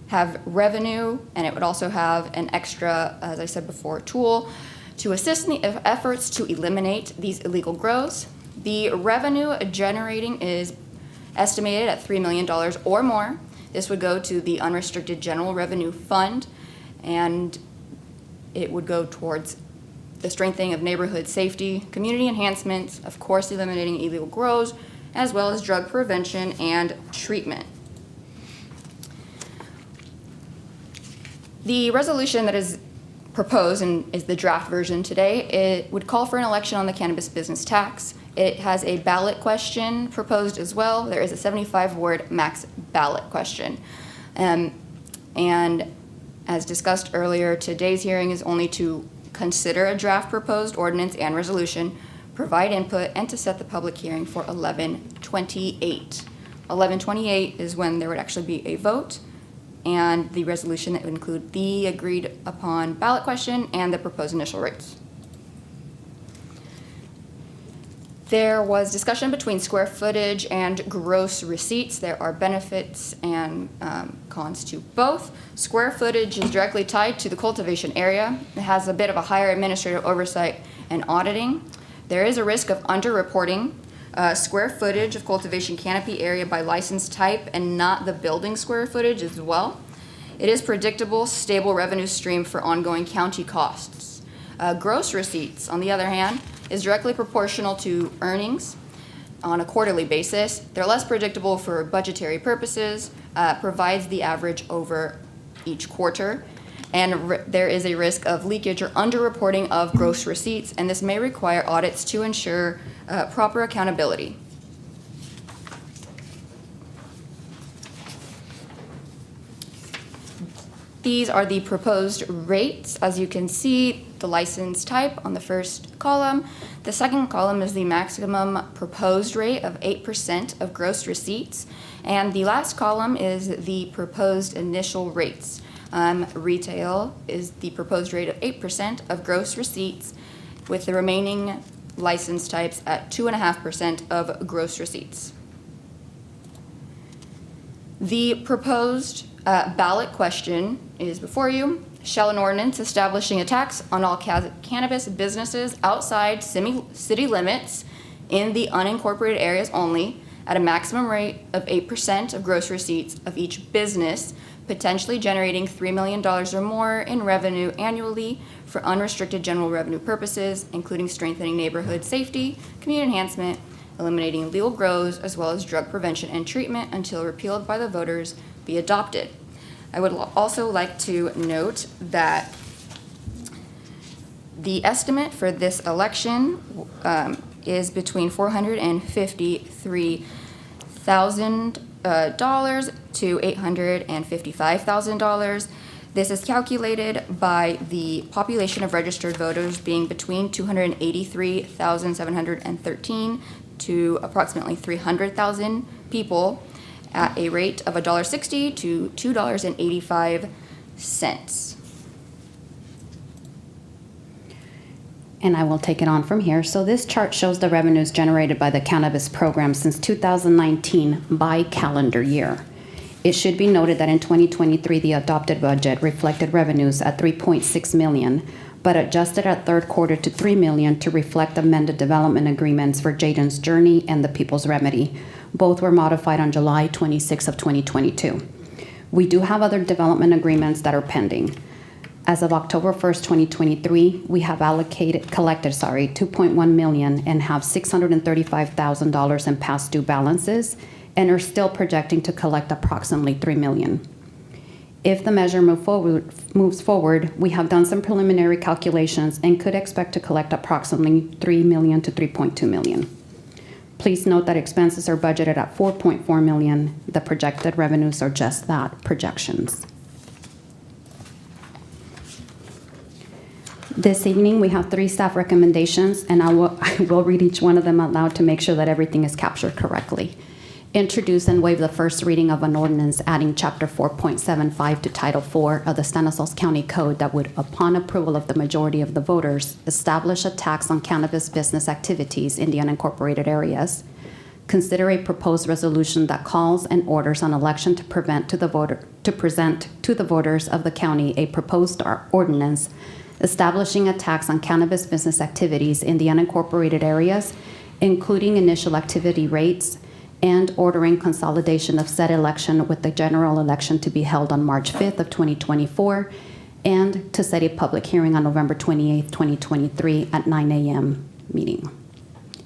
have revenue, and it would also have an extra, as I said before, tool to assist in the efforts to eliminate these illegal grows. The revenue generating is estimated at $3 million or more. This would go to the unrestricted general revenue fund, and it would go towards the strengthening of neighborhood safety, community enhancements, of course eliminating illegal grows, as well as drug prevention and treatment. The resolution that is proposed and is the draft version today, it would call for an election on the cannabis business tax. It has a ballot question proposed as well. There is a 75-word max ballot question. And as discussed earlier, today's hearing is only to consider a draft proposed ordinance and resolution, provide input, and to set the public hearing for 11/28. 11/28 is when there would actually be a vote, and the resolution that would include the agreed upon ballot question and the proposed initial rates. There was discussion between square footage and gross receipts. There are benefits and cons to both. Square footage is directly tied to the cultivation area. It has a bit of a higher administrative oversight and auditing. There is a risk of underreporting. Square footage of cultivation canopy area by license type and not the building square footage as well. It is predictable, stable revenue stream for ongoing county costs. Gross receipts, on the other hand, is directly proportional to earnings on a quarterly basis. They're less predictable for budgetary purposes, provides the average over each quarter, and there is a risk of leakage or underreporting of gross receipts, and this may require audits to ensure proper accountability. These are the proposed rates. As you can see, the license type on the first column. The second column is the maximum proposed rate of 8% of gross receipts. And the last column is the proposed initial rates. Retail is the proposed rate of 8% of gross receipts, with the remaining license types at 2.5% of gross receipts. The proposed ballot question is before you. Shall an ordinance establishing a tax on all cannabis businesses outside city limits in the unincorporated areas only at a maximum rate of 8% of gross receipts of each business, potentially generating $3 million or more in revenue annually for unrestricted general revenue purposes, including strengthening neighborhood safety, community enhancement, eliminating illegal grows, as well as drug prevention and treatment until repealed by the voters be adopted. I would also like to note that the estimate for this election is between $453,000 to $855,000. This is calculated by the population of registered voters being between 283,713 to approximately 300,000 people at a rate of $1.60 to $2.85. And I will take it on from here. So this chart shows the revenues generated by the cannabis program since 2019 by calendar year. It should be noted that in 2023, the adopted budget reflected revenues at $3.6 million, but adjusted at third quarter to $3 million to reflect amended development agreements for Jaden's Journey and the People's Remedy. Both were modified on July 26 of 2022. We do have other development agreements that are pending. As of October 1st, 2023, we have collected $2.1 million and have $635,000 in past due balances and are still projecting to collect approximately $3 million. If the measure moves forward, we have done some preliminary calculations and could expect to collect approximately $3 million to $3.2 million. Please note that expenses are budgeted at $4.4 million. The projected revenues are just that, projections. This evening, we have 3 staff recommendations, and I will read each one of them out loud to make sure that everything is captured correctly. Introduce and waive the first reading of an ordinance adding Chapter 4.75 to Title 4 of the Stanislaus County Code that would, upon approval of the majority of the voters, establish a tax on cannabis business activities in the unincorporated areas. Consider a proposed resolution that calls and orders an election to present to the voters of the county a proposed ordinance establishing a tax on cannabis business activities in the unincorporated areas, including initial activity rates and ordering consolidation of said election with the general election to be held on March 5th of 2024, and to set a public hearing on November 28th, 2023 at 9 a.m. meeting.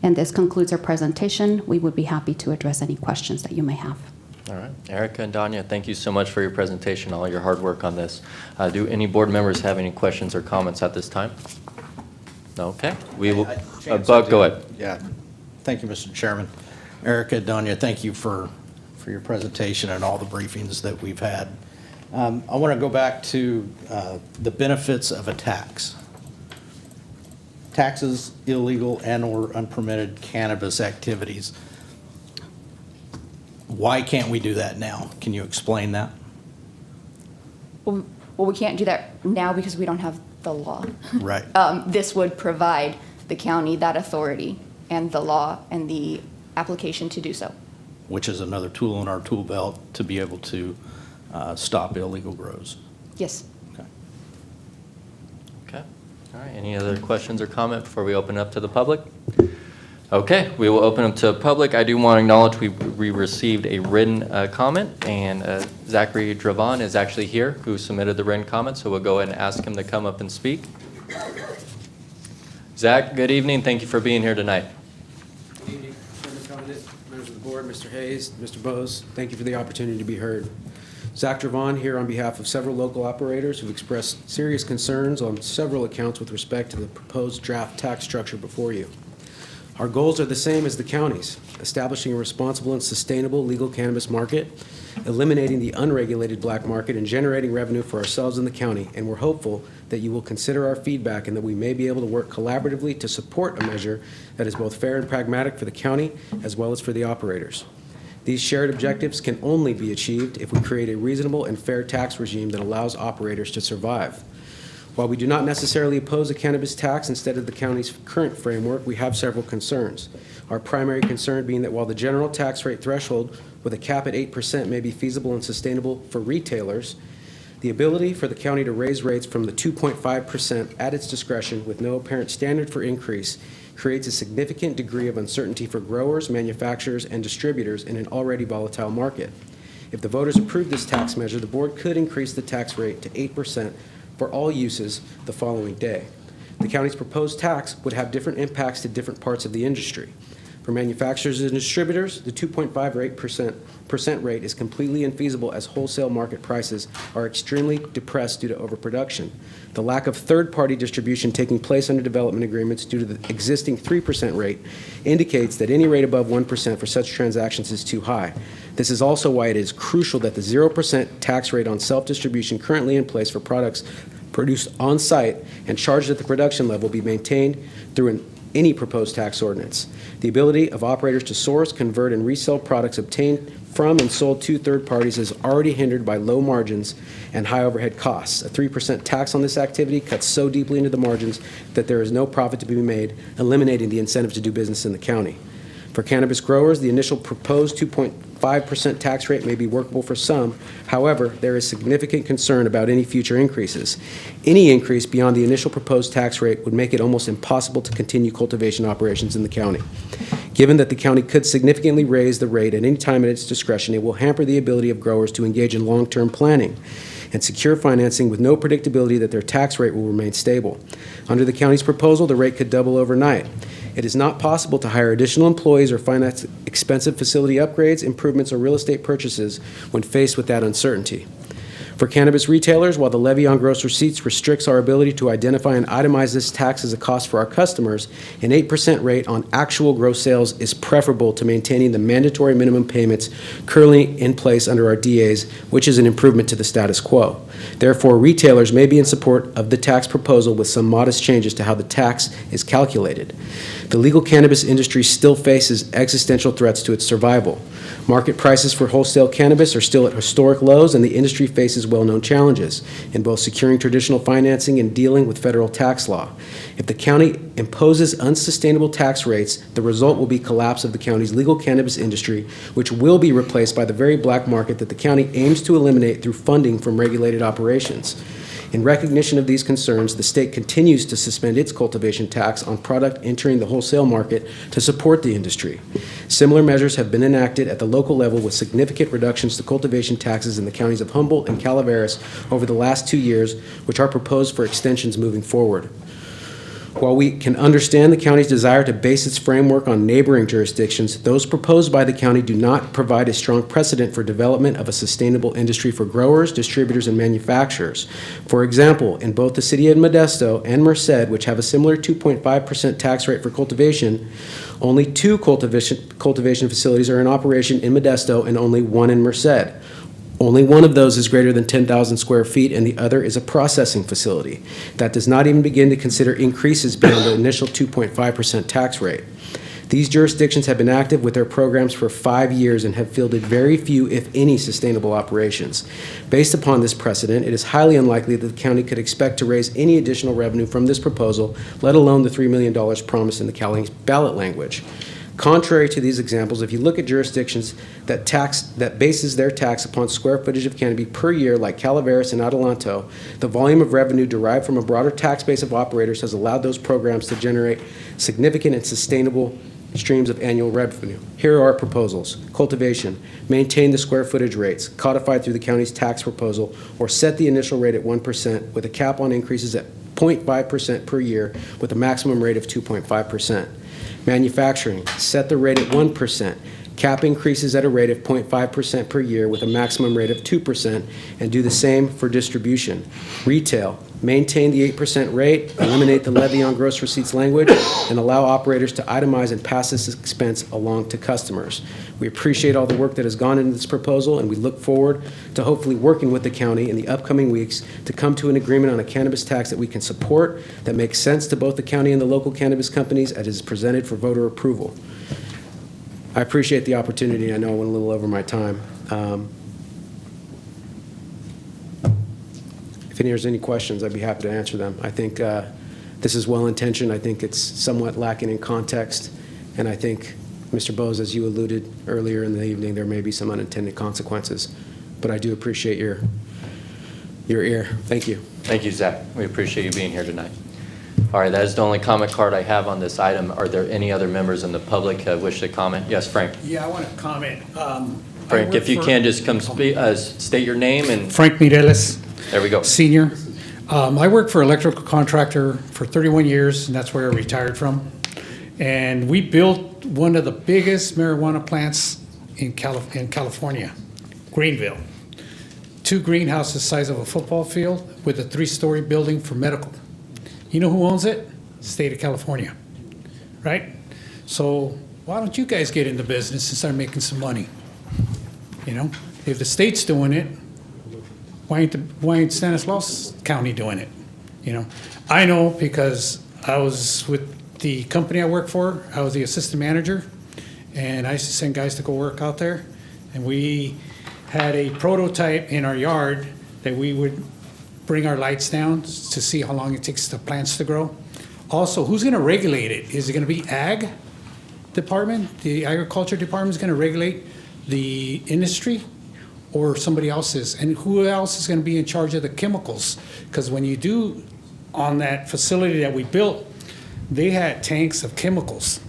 And this concludes our presentation. We would be happy to address any questions that you may have. All right, Erica and Danya, thank you so much for your presentation, all your hard work on this. Do any board members have any questions or comments at this time? No? Okay, we will. Bug, go ahead. Yeah, thank you, Mr. Chairman. Erica, Danya, thank you for your presentation and all the briefings that we've had. I want to go back to the benefits of a tax. Taxes, illegal and/or unpermitted cannabis activities. Why can't we do that now? Can you explain that? Well, we can't do that now because we don't have the law. Right. This would provide the county that authority and the law and the application to do so. Which is another tool in our tool belt to be able to stop illegal grows. Yes. Okay. Okay. All right, any other questions or comment before we open up to the public? Okay, we will open up to public. I do want to acknowledge we received a written comment, and Zachary Dravon is actually here, who submitted the written comment, so we'll go ahead and ask him to come up and speak. Zach, good evening. Thank you for being here tonight. Good evening, Chairman Covenant, members of the board, Mr. Hayes, Mr. Bose. Thank you for the opportunity to be heard. Zach Dravon here on behalf of several local operators who've expressed serious concerns on several accounts with respect to the proposed draft tax structure before you. Our goals are the same as the county's: establishing a responsible and sustainable legal cannabis market, eliminating the unregulated black market, and generating revenue for ourselves and the county. And we're hopeful that you will consider our feedback and that we may be able to work collaboratively to support a measure that is both fair and pragmatic for the county as well as for the operators. These shared objectives can only be achieved if we create a reasonable and fair tax regime that allows operators to survive. While we do not necessarily oppose a cannabis tax instead of the county's current framework, we have several concerns. Our primary concern being that while the general tax rate threshold with a cap at 8% may be feasible and sustainable for retailers, the ability for the county to raise rates from the 2.5% at its discretion with no apparent standard for increase creates a significant degree of uncertainty for growers, manufacturers, and distributors in an already volatile market. If the voters approve this tax measure, the board could increase the tax rate to 8% for all uses the following day. The county's proposed tax would have different impacts to different parts of the industry. For manufacturers and distributors, the 2.5% rate is completely infeasible as wholesale market prices are extremely depressed due to overproduction. The lack of third-party distribution taking place under development agreements due to the existing 3% rate indicates that any rate above 1% for such transactions is too high. This is also why it is crucial that the 0% tax rate on self-distribution currently in place for products produced on-site and charged at the production level be maintained through any proposed tax ordinance. The ability of operators to source, convert, and resell products obtained from and sold to third parties is already hindered by low margins and high overhead costs. A 3% tax on this activity cuts so deeply into the margins that there is no profit to be made, eliminating the incentive to do business in the county. For cannabis growers, the initial proposed 2.5% tax rate may be workable for some. However, there is significant concern about any future increases. Any increase beyond the initial proposed tax rate would make it almost impossible to continue cultivation operations in the county. Given that the county could significantly raise the rate at any time at its discretion, it will hamper the ability of growers to engage in long-term planning and secure financing with no predictability that their tax rate will remain stable. Under the county's proposal, the rate could double overnight. It is not possible to hire additional employees or finance expensive facility upgrades, improvements, or real estate purchases when faced with that uncertainty. For cannabis retailers, while the levy on gross receipts restricts our ability to identify and itemize this tax as a cost for our customers, an 8% rate on actual gross sales is preferable to maintaining the mandatory minimum payments currently in place under our DAs, which is an improvement to the status quo. Therefore, retailers may be in support of the tax proposal with some modest changes to how the tax is calculated. The legal cannabis industry still faces existential threats to its survival. Market prices for wholesale cannabis are still at historic lows, and the industry faces well-known challenges in both securing traditional financing and dealing with federal tax law. If the county imposes unsustainable tax rates, the result will be collapse of the county's legal cannabis industry, which will be replaced by the very black market that the county aims to eliminate through funding from regulated operations. In recognition of these concerns, the state continues to suspend its cultivation tax on product entering the wholesale market to support the industry. Similar measures have been enacted at the local level with significant reductions to cultivation taxes in the counties of Humboldt and Calaveras over the last 2 years, which are proposed for extensions moving forward. While we can understand the county's desire to base its framework on neighboring jurisdictions, those proposed by the county do not provide a strong precedent for development of a sustainable industry for growers, distributors, and manufacturers. For example, in both the city of Modesto and Merced, which have a similar 2.5% tax rate for cultivation, only 2 cultivation facilities are in operation in Modesto and only 1 in Merced. Only one of those is greater than 10,000 square feet, and the other is a processing facility. That does not even begin to consider increases beyond the initial 2.5% tax rate. These jurisdictions have been active with their programs for 5 years and have fielded very few, if any, sustainable operations. Based upon this precedent, it is highly unlikely that the county could expect to raise any additional revenue from this proposal, let alone the $3 million promised in the county's ballot language. Contrary to these examples, if you look at jurisdictions that bases their tax upon square footage of canopy per year, like Calaveras and Adelanto, the volume of revenue derived from a broader tax base of operators has allowed those programs to generate significant and sustainable streams of annual revenue. Here are our proposals. Cultivation, maintain the square footage rates, codified through the county's tax proposal, or set the initial rate at 1% with a cap on increases at 0.5% per year with a maximum rate of 2.5%. Manufacturing, set the rate at 1%, cap increases at a rate of 0.5% per year with a maximum rate of 2%, and do the same for distribution. Retail, maintain the 8% rate, eliminate the levy on gross receipts language, and allow operators to itemize and pass this expense along to customers. We appreciate all the work that has gone into this proposal, and we look forward to hopefully working with the county in the upcoming weeks to come to an agreement on a cannabis tax that we can support, that makes sense to both the county and the local cannabis companies, as is presented for voter approval. I appreciate the opportunity. I know I went a little over my time. If there's any questions, I'd be happy to answer them. I think this is well-intentioned. I think it's somewhat lacking in context. And I think, Mr. Bose, as you alluded earlier in the evening, there may be some unintended consequences. But I do appreciate your ear. Thank you. Thank you, Zach. We appreciate you being here tonight. All right, that is the only comment card I have on this item. Are there any other members in the public who wish to comment? Yes, Frank. Yeah, I want to comment. Frank, if you can, just come state your name and... Frank Mireles. There we go. Senior. I worked for an electrical contractor for 31 years, and that's where I retired from. And we built one of the biggest marijuana plants in California, Greenville. 2 greenhouses the size of a football field with a 3-story building for medical. You know who owns it? State of California, right? So why don't you guys get into business and start making some money? You know, if the state's doing it, why ain't Stanislaus County doing it? You know, I know because I was with the company I work for. I was the assistant manager, and I used to send guys to go work out there. And we had a prototype in our yard that we would bring our lights down to see how long it takes the plants to grow. Also, who's going to regulate it? Is it going to be ag department? The agriculture department is going to regulate the industry, or somebody else is? And who else is going to be in charge of the chemicals? Because when you do, on that facility that we built, they had tanks of chemicals.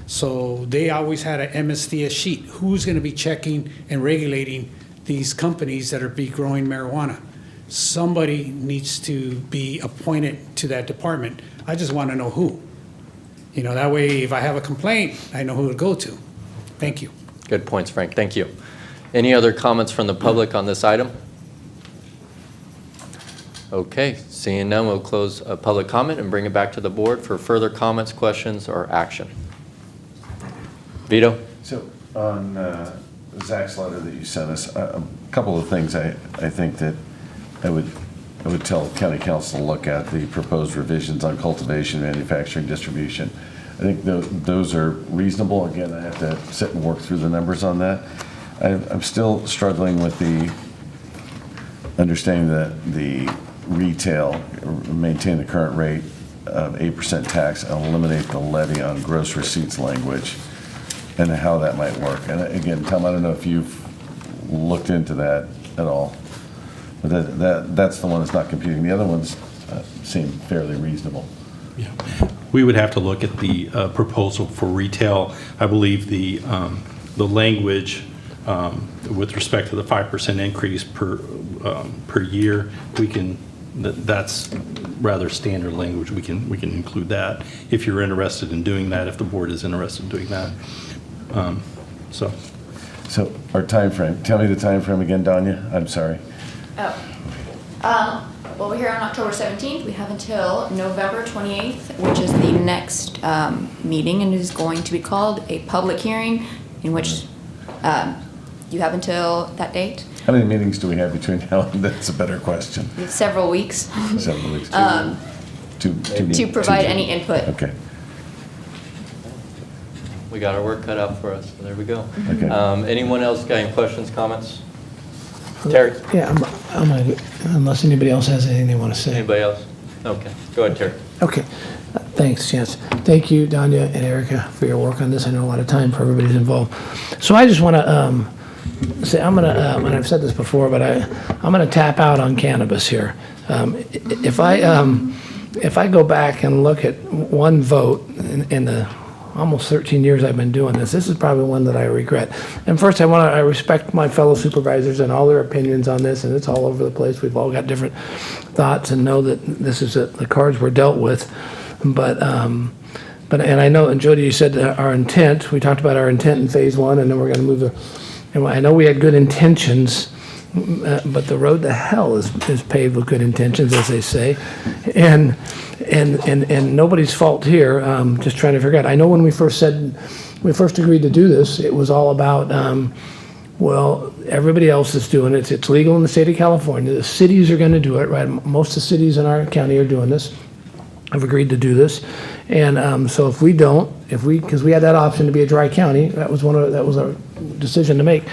So they always had an MSDS sheet. Who's going to be checking and regulating these companies that are growing marijuana? Somebody needs to be appointed to that department. I just want to know who. You know, that way if I have a complaint, I know who to go to. Thank you. Good points, Frank. Thank you. Any other comments from the public on this item? Okay, seeing none, we'll close public comment and bring it back to the board for further comments, questions, or action. Vito? So on Zach's letter that you sent us, a couple of things I think that I would tell county council to look at: the proposed revisions on cultivation, manufacturing, distribution. I think those are reasonable. Again, I have to sit and work through the numbers on that. I'm still struggling with the understanding that the retail maintain the current rate of 8% tax and eliminate the levy on gross receipts language, and how that might work. And again, Tom, I don't know if you've looked into that at all. But that's the one that's not computing. The other ones seem fairly reasonable. Yeah. We would have to look at the proposal for retail. I believe the language with respect to the 5% increase per year, that's rather standard language. We can include that if you're interested in doing that, if the board is interested in doing that. So our time frame. Tell me the time frame again, Danya. I'm sorry. Well, we're here on October 17th. We have until November 28th, which is the next meeting, and it is going to be called a public hearing in which you have until that date. How many meetings do we have between now and then? That's a better question. Several weeks. Several weeks. To provide any input. Okay. We got our work cut out for us, so there we go. Okay. Anyone else got any questions, comments? Terry? Yeah, I'm gonna, unless anybody else has anything they want to say. Anybody else? Okay, go ahead, Terry. Okay, thanks, Chance. Thank you, Danya and Erica, for your work on this. I know a lot of time for everybody's involved. So I just want to say, I'm going to, and I've said this before, but I'm going to tap out on cannabis here. If I go back and look at one vote in the almost 13 years I've been doing this, this is probably one that I regret. And first, I respect my fellow supervisors and all their opinions on this, and it's all over the place. We've all got different thoughts and know that this is the cards we're dealt with. But and I know, and Jody, you said that our intent, we talked about our intent in phase one, and then we're going to move and I know we had good intentions, but the road to hell is paved with good intentions, as they say. And nobody's fault here. Just trying to figure out. I know when we first agreed to do this, it was all about, well, everybody else is doing it. It's legal in the state of California. The cities are going to do it, right? Most of the cities in our county are doing this. Have agreed to do this, and so if we don't, because we had that option to be a dry county, that was our decision to make,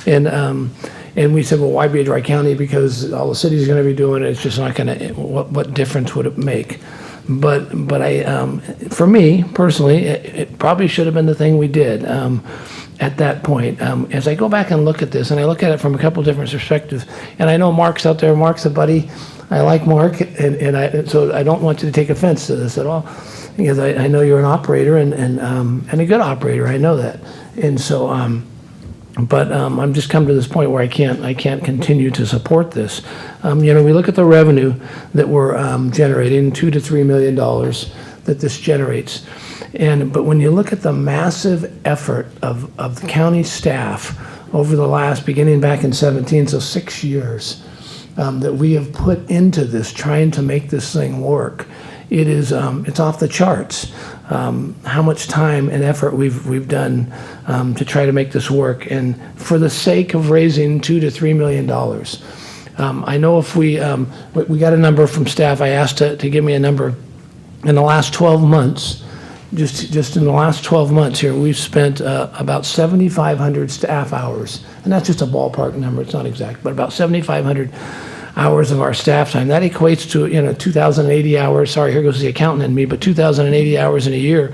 and we said, well, why be a dry county? Because all the cities are going to be doing it. It's just not going to. What difference would it make? But for me personally, it probably should have been the thing we did at that point. As I go back and look at this, and I look at it from a couple different perspectives, and I know Mark's out there. Mark's a buddy. I like Mark, so I don't want you to take offense to this at all, because I know you're an operator and a good operator. I know that, and so but I'm just come to this point where I can't continue to support this. We look at the revenue that we're generating, $2 to $3 million that this generates, but when you look at the massive effort of the county staff over the last, beginning back in 17, so 6 years. That we have put into this, trying to make this thing work, it's off the charts. How much time and effort we've done to try to make this work, and for the sake of raising $2 to $3 million. I know if we got a number from staff. I asked to give me a number. In the last 12 months, just in the last 12 months here, we've spent about 7,500 staff hours, and that's just a ballpark number. It's not exact, but about 7,500 hours of our staff time. That equates to 2,080 hours. Sorry, here goes the accountant in me, but 2,080 hours in a year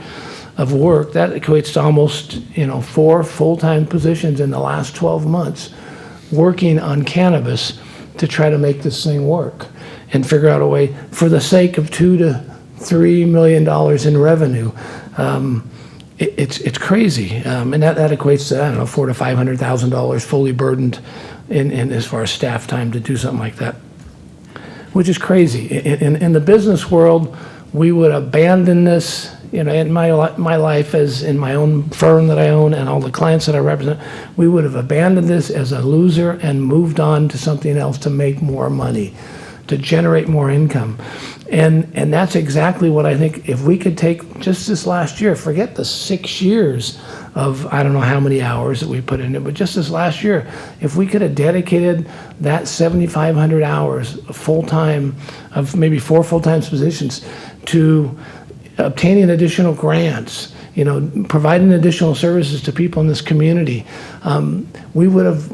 of work. That equates to almost 4 full-time positions in the last 12 months, working on cannabis to try to make this thing work and figure out a way for the sake of $2 to $3 million in revenue. It's crazy, and that equates to, I don't know, $400,000 to $500,000 fully burdened in as far as staff time to do something like that, which is crazy. In the business world, we would abandon this. In my life, as in my own firm that I own and all the clients that I represent, we would have abandoned this as a loser and moved on to something else to make more money, to generate more income. And that's exactly what I think. If we could take just this last year, forget the 6 years of I don't know how many hours that we put in it, but just this last year, if we could have dedicated that 7,500 hours full-time, of maybe 4 full-time positions, to obtaining additional grants, providing additional services to people in this community, we would have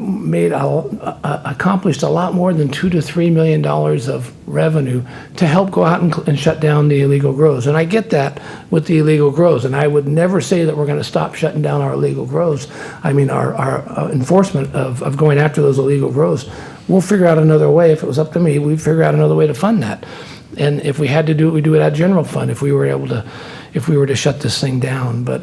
accomplished a lot more than $2 to $3 million of revenue to help go out and shut down the illegal grows. And I get that with the illegal grows, and I would never say that we're going to stop shutting down our illegal grows. I mean, our enforcement of going after those illegal grows. we'll figure out another way. If it was up to me, we'd figure out another way to fund that. And if we had to do it, we'd do it out of general fund if we were to shut this thing down. But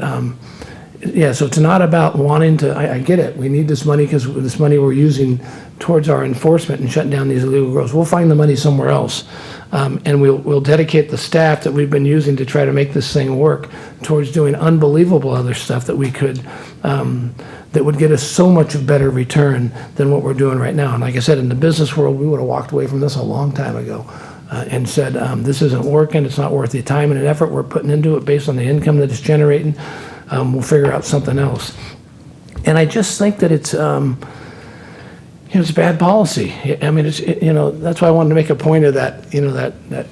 yeah, so it's not about wanting to, I get it. We need this money because this money we're using towards our enforcement and shutting down these illegal grows. We'll find the money somewhere else. And we'll dedicate the staff that we've been using to try to make this thing work towards doing unbelievable other stuff that we could, that would get us so much better return than what we're doing right now. And like I said, in the business world, we would have walked away from this a long time ago and said, this isn't working, it's not worth the time and effort we're putting into it based on the income that it's generating. We'll figure out something else. And I just think that it's, it's bad policy. I mean, that's why I wanted to make a point of that, that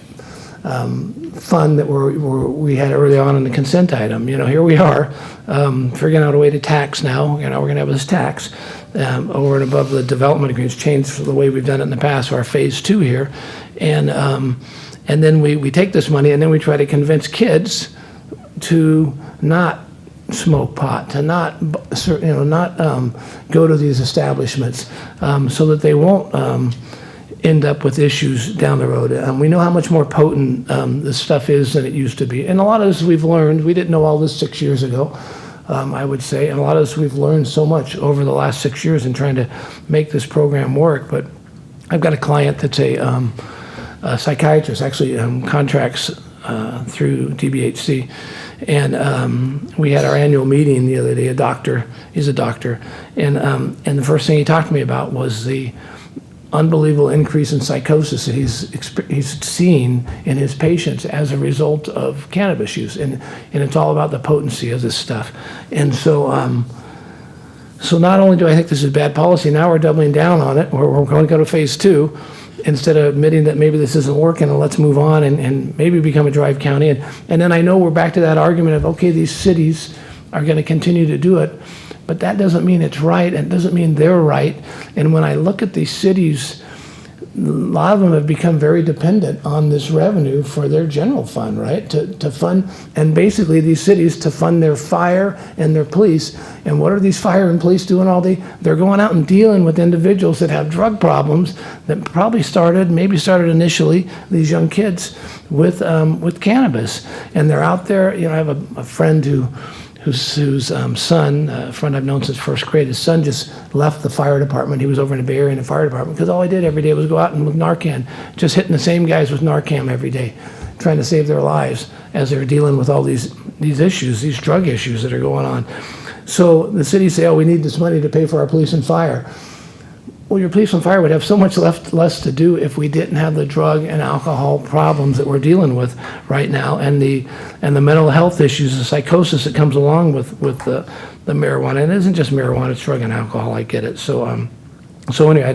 fund that we had early on in the consent item. Here we are, figuring out a way to tax now. We're going to have this tax over and above the development agreements, changed the way we've done it in the past, our phase 2 here. And then we take this money and then we try to convince kids to not smoke pot, to not go to these establishments, so that they won't end up with issues down the road. We know how much more potent this stuff is than it used to be, and a lot of this we've learned. We didn't know all this 6 years ago, I would say, and a lot of this we've learned so much over the last 6 years in trying to make this program work. But I've got a client that's a psychiatrist, actually contracts through DBHC. And we had our annual meeting the other day. He's a doctor, and the first thing he talked to me about was the unbelievable increase in psychosis that he's seen in his patients as a result of cannabis use, and it's all about the potency of this stuff. And so not only do I think this is bad policy, now we're doubling down on it, or we're going to go to phase 2. Instead of admitting that maybe this isn't working and let's move on and maybe become a drive county. And then I know we're back to that argument of, okay, these cities are going to continue to do it, but that doesn't mean it's right, and it doesn't mean they're right. And when I look at these cities, a lot of them have become very dependent on this revenue for their general fund, right? To fund, and basically these cities to fund their fire and their police. And what are these fire and police doing all day? They're going out and dealing with individuals that have drug problems that probably maybe started initially, these young kids, with cannabis. And they're out there, I have a friend whose son, a friend I've known since first grade, his son just left the fire department. He was over in the Bay Area in the fire department because all he did every day was go out and with Narcan, just hitting the same guys with Narcan every day, trying to save their lives as they're dealing with all these issues, these drug issues that are going on. So the cities say, oh, we need this money to pay for our police and fire. Well, your police and fire would have so much less to do if we didn't have the drug and alcohol problems that we're dealing with right now, and the mental health issues, the psychosis that comes along with the marijuana. And it isn't just marijuana; it's drug and alcohol. I get it. So anyway, I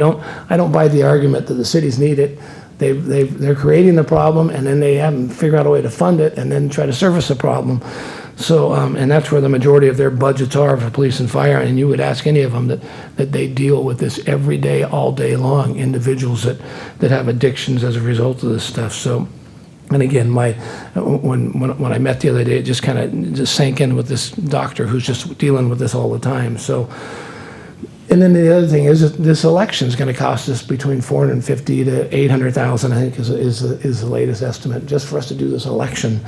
don't buy the argument that the cities need it. They're creating the problem, and then they haven't figured out a way to fund it, and then try to service the problem. So, and that's where the majority of their budgets are for police and fire. And you would ask any of them that they deal with this every day, all day long, individuals that have addictions as a result of this stuff. So, and again, when I met the other day, it just kind of just sank in with this doctor who's just dealing with this all the time. So, and then the other thing is that this election is going to cost us between $450,000 to $800,000, I think is the latest estimate, just for us to do this election,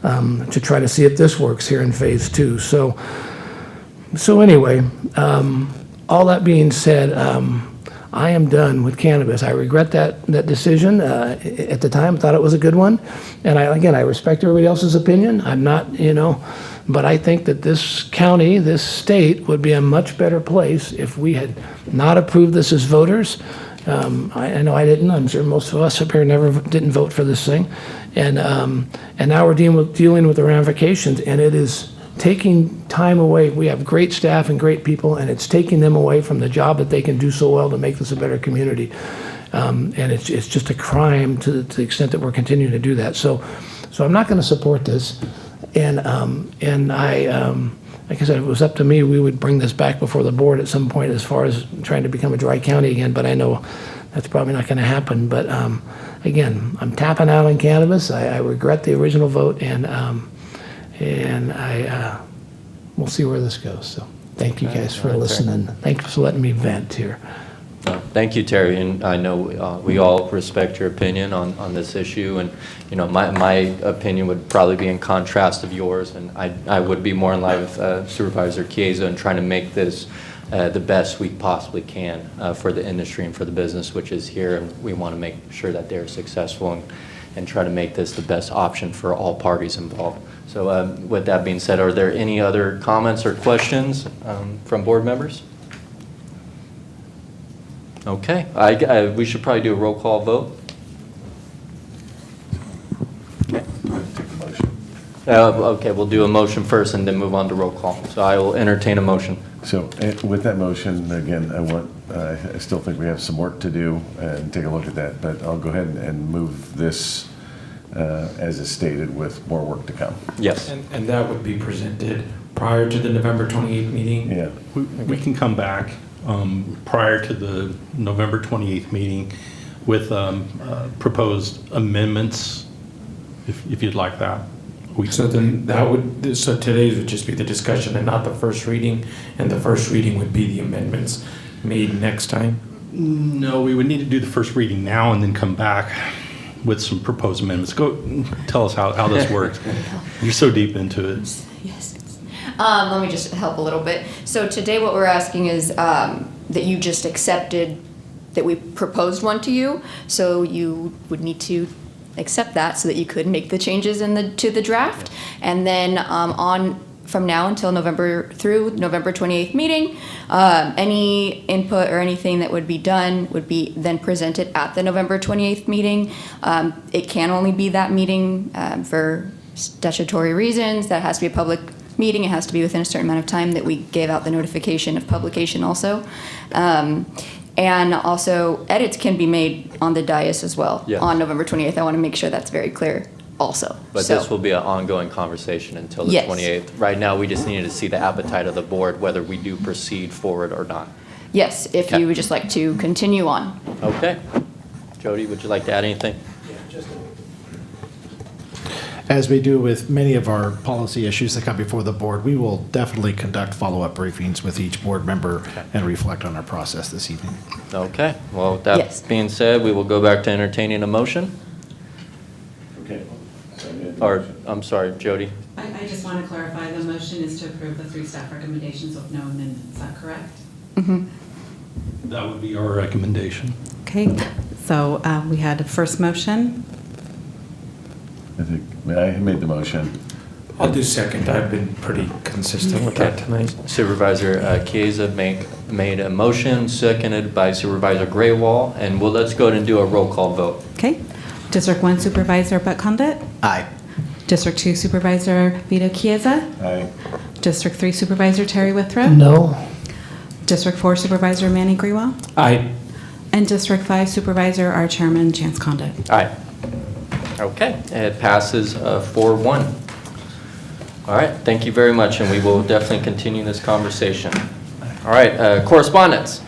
to try to see if this works here in phase 2. So anyway, all that being said, I am done with cannabis. I regret that decision. At the time, I thought it was a good one, and I respect everybody else's opinion. I'm not, but I think that this county, this state, would be a much better place if we had not approved this as voters. I know I didn't. I'm sure most of us up here didn't vote for this thing, and now we're dealing with the ramifications, and it is taking time away. We have great staff and great people, and it's taking them away from the job that they can do so well to make this a better community. And it's just a crime to the extent that we're continuing to do that. So I'm not going to support this. And I, like I said, if it was up to me, we would bring this back before the board at some point as far as trying to become a dry county again. But I know that's probably not going to happen. But again, I'm tapping out on cannabis. I regret the original vote, and we'll see where this goes. So thank you guys for listening. Thank you for letting me vent here. Thank you, Terry, and I know we all respect your opinion on this issue, and, you know, my opinion would probably be in contrast of yours, and I would be more in line with Supervisor Chiesa in trying to make this the best we possibly can for the industry and for the business which is here, and we want to make sure that they're successful and try to make this the best option for all parties involved. So with that being said, are there any other comments or questions from board members? Okay, we should probably do a roll call vote. Okay. Okay, we'll do a motion first and then move on to roll call. So I will entertain a motion. So with that motion, again, I still think we have some work to do and take a look at that, but I'll go ahead and move this as is stated with more work to come. Yes. And that would be presented prior to the November 28th meeting? Yeah. We can come back prior to the November 28th meeting with proposed amendments, if you'd like that. So then so today's would just be the discussion and not the first reading, and the first reading would be the amendments made next time? No, we would need to do the first reading now and then come back with some proposed amendments. Go tell us how this works. You're so deep into it. Yes. Let me just help a little bit. So today what we're asking is that you just accepted that we proposed one to you. So you would need to accept that so that you could make the changes to the draft. And then from now until through November 28th meeting, any input or anything that would be done would be then presented at the November 28th meeting. It can only be that meeting for statutory reasons. That has to be a public meeting. It has to be within a certain amount of time that we gave out the notification of publication also. And also, edits can be made on the dais as well on November 28th. I want to make sure that's very clear also. But this will be an ongoing conversation until the 28th. Right now, we just needed to see the appetite of the board, whether we do proceed forward or not. Yes, if you would just like to continue on. Okay. Jody, would you like to add anything? As we do with many of our policy issues that come before the board, we will definitely conduct follow-up briefings with each board member and reflect on our process this evening. Okay. Well, with that being said, we will go back to entertaining a motion. Okay. Or, I'm sorry, Jody. I just want to clarify, the motion is to approve the 3 staff recommendations with no amendments. Is that correct? Mm-hmm. That would be our recommendation. Okay, so we had a first motion. I think I made the motion. I'll do second. I've been pretty consistent with that tonight. Supervisor Chiesa made a motion, seconded by Supervisor Graywall, and let's go ahead and do a roll call vote. Okay. District 1 Supervisor Butt-Condit. Aye. District 2 Supervisor Vito Chiesa. Aye. District 3 Supervisor Terry Withrow. No. District 4 Supervisor Manny Grewal. Aye. And District 5 Supervisor, our Chairman, Chance Condit. Aye. Okay, it passes 4-1. All right, thank you very much, and we will definitely continue this conversation. All right, correspondence.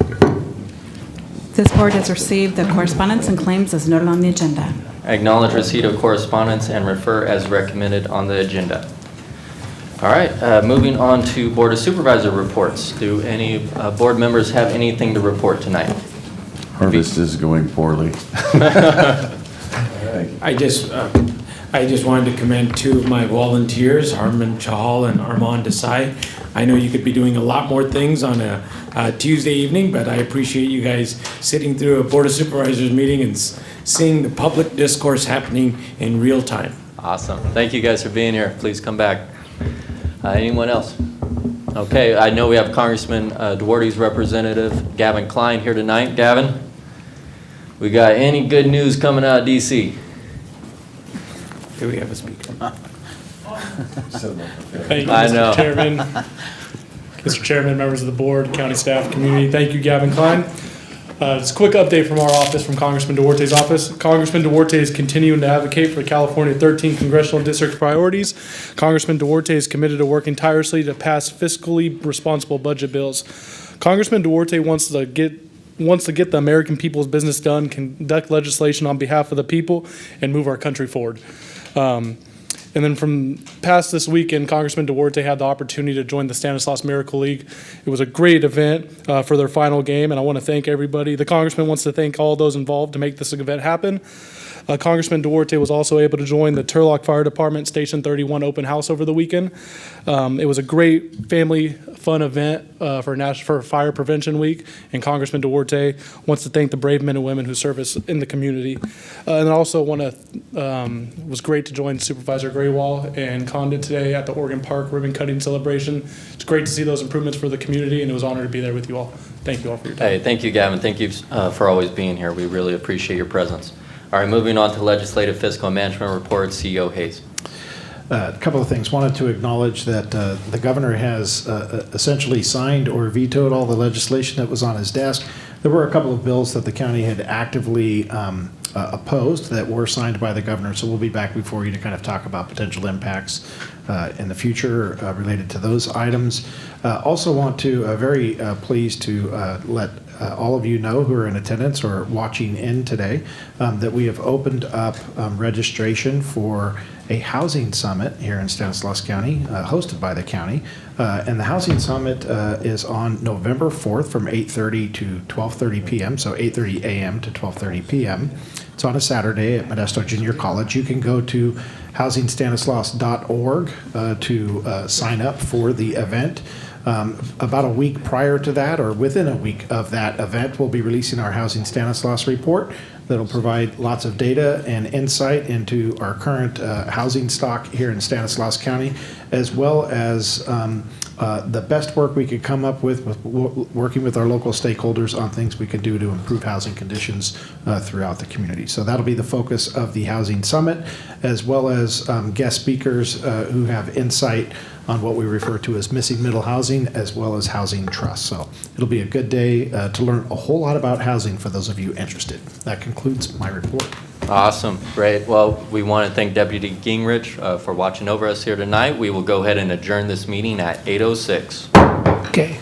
This board has received the correspondence and claims as noted on the agenda. Acknowledge receipt of correspondence and refer as recommended on the agenda. All right, moving on to Board of Supervisor reports. Do any board members have anything to report tonight? Harvest is going poorly. I just wanted to commend 2 of my volunteers, Harman Chahal and Armand Desai. I know you could be doing a lot more things on a Tuesday evening, but I appreciate you guys sitting through a Board of Supervisors meeting and seeing the public discourse happening in real time. Awesome. Thank you guys for being here. Please come back. Anyone else? Okay, I know we have Congressman Duarte's representative, Gavin Klein, here tonight. Gavin, we got any good news coming out of D.C.? Do we have a speaker? Thank you, I know. Mr. Chairman. Mr. Chairman, members of the board, county staff, community, thank you, Gavin Klein. Just a quick update from our office, from Congressman Duarte's office. Congressman Duarte is continuing to advocate for California 13 congressional district priorities. Congressman Duarte is committed to working tirelessly to pass fiscally responsible budget bills. Congressman Duarte wants to get the American people's business done, conduct legislation on behalf of the people, and move our country forward. And then from past this weekend, Congressman Duarte had the opportunity to join the Stanislaus Miracle League. It was a great event for their final game, and I want to thank everybody. The Congressman wants to thank all those involved to make this event happen. Congressman Duarte was also able to join the Turlock Fire Department Station 31 open house over the weekend. It was a great family fun event for Fire Prevention Week, and Congressman Duarte wants to thank the brave men and women who serve us in the community. And I also want to, it was great to join Supervisor Graywall and Condit today at the Oregon Park ribbon cutting celebration. It's great to see those improvements for the community, and it was an honor to be there with you all. Thank you all for your time. Hey, thank you, Gavin. Thank you for always being here. We really appreciate your presence. All right, moving on to Legislative Fiscal Management Report, CEO Hayes. A couple of things. Wanted to acknowledge that the governor has essentially signed or vetoed all the legislation that was on his desk. There were a couple of bills that the county had actively opposed that were signed by the governor, so we'll be back before you to kind of talk about potential impacts in the future related to those items. Also want to, very pleased to let all of you know who are in attendance or watching in today that we have opened up registration for a housing summit here in Stanislaus County, hosted by the county. And the housing summit is on November 4th from 8:30 to 12:30 p.m., so 8:30 a.m. to 12:30 p.m. It's on a Saturday at Modesto Junior College. You can go to housingstanislaus.org to sign up for the event. About a week prior to that, or within a week of that event, we'll be releasing our Housing Stanislaus report that'll provide lots of data and insight into our current housing stock here in Stanislaus County, as well as the best work we could come up with working with our local stakeholders on things we can do to improve housing conditions throughout the community. So that'll be the focus of the Housing Summit, as well as guest speakers who have insight on what we refer to as missing middle housing, as well as housing trusts. So it'll be a good day to learn a whole lot about housing for those of you interested. That concludes my report. Awesome, great. Well, we want to thank Deputy Gingrich for watching over us here tonight. We will go ahead and adjourn this meeting at 8:06. Okay.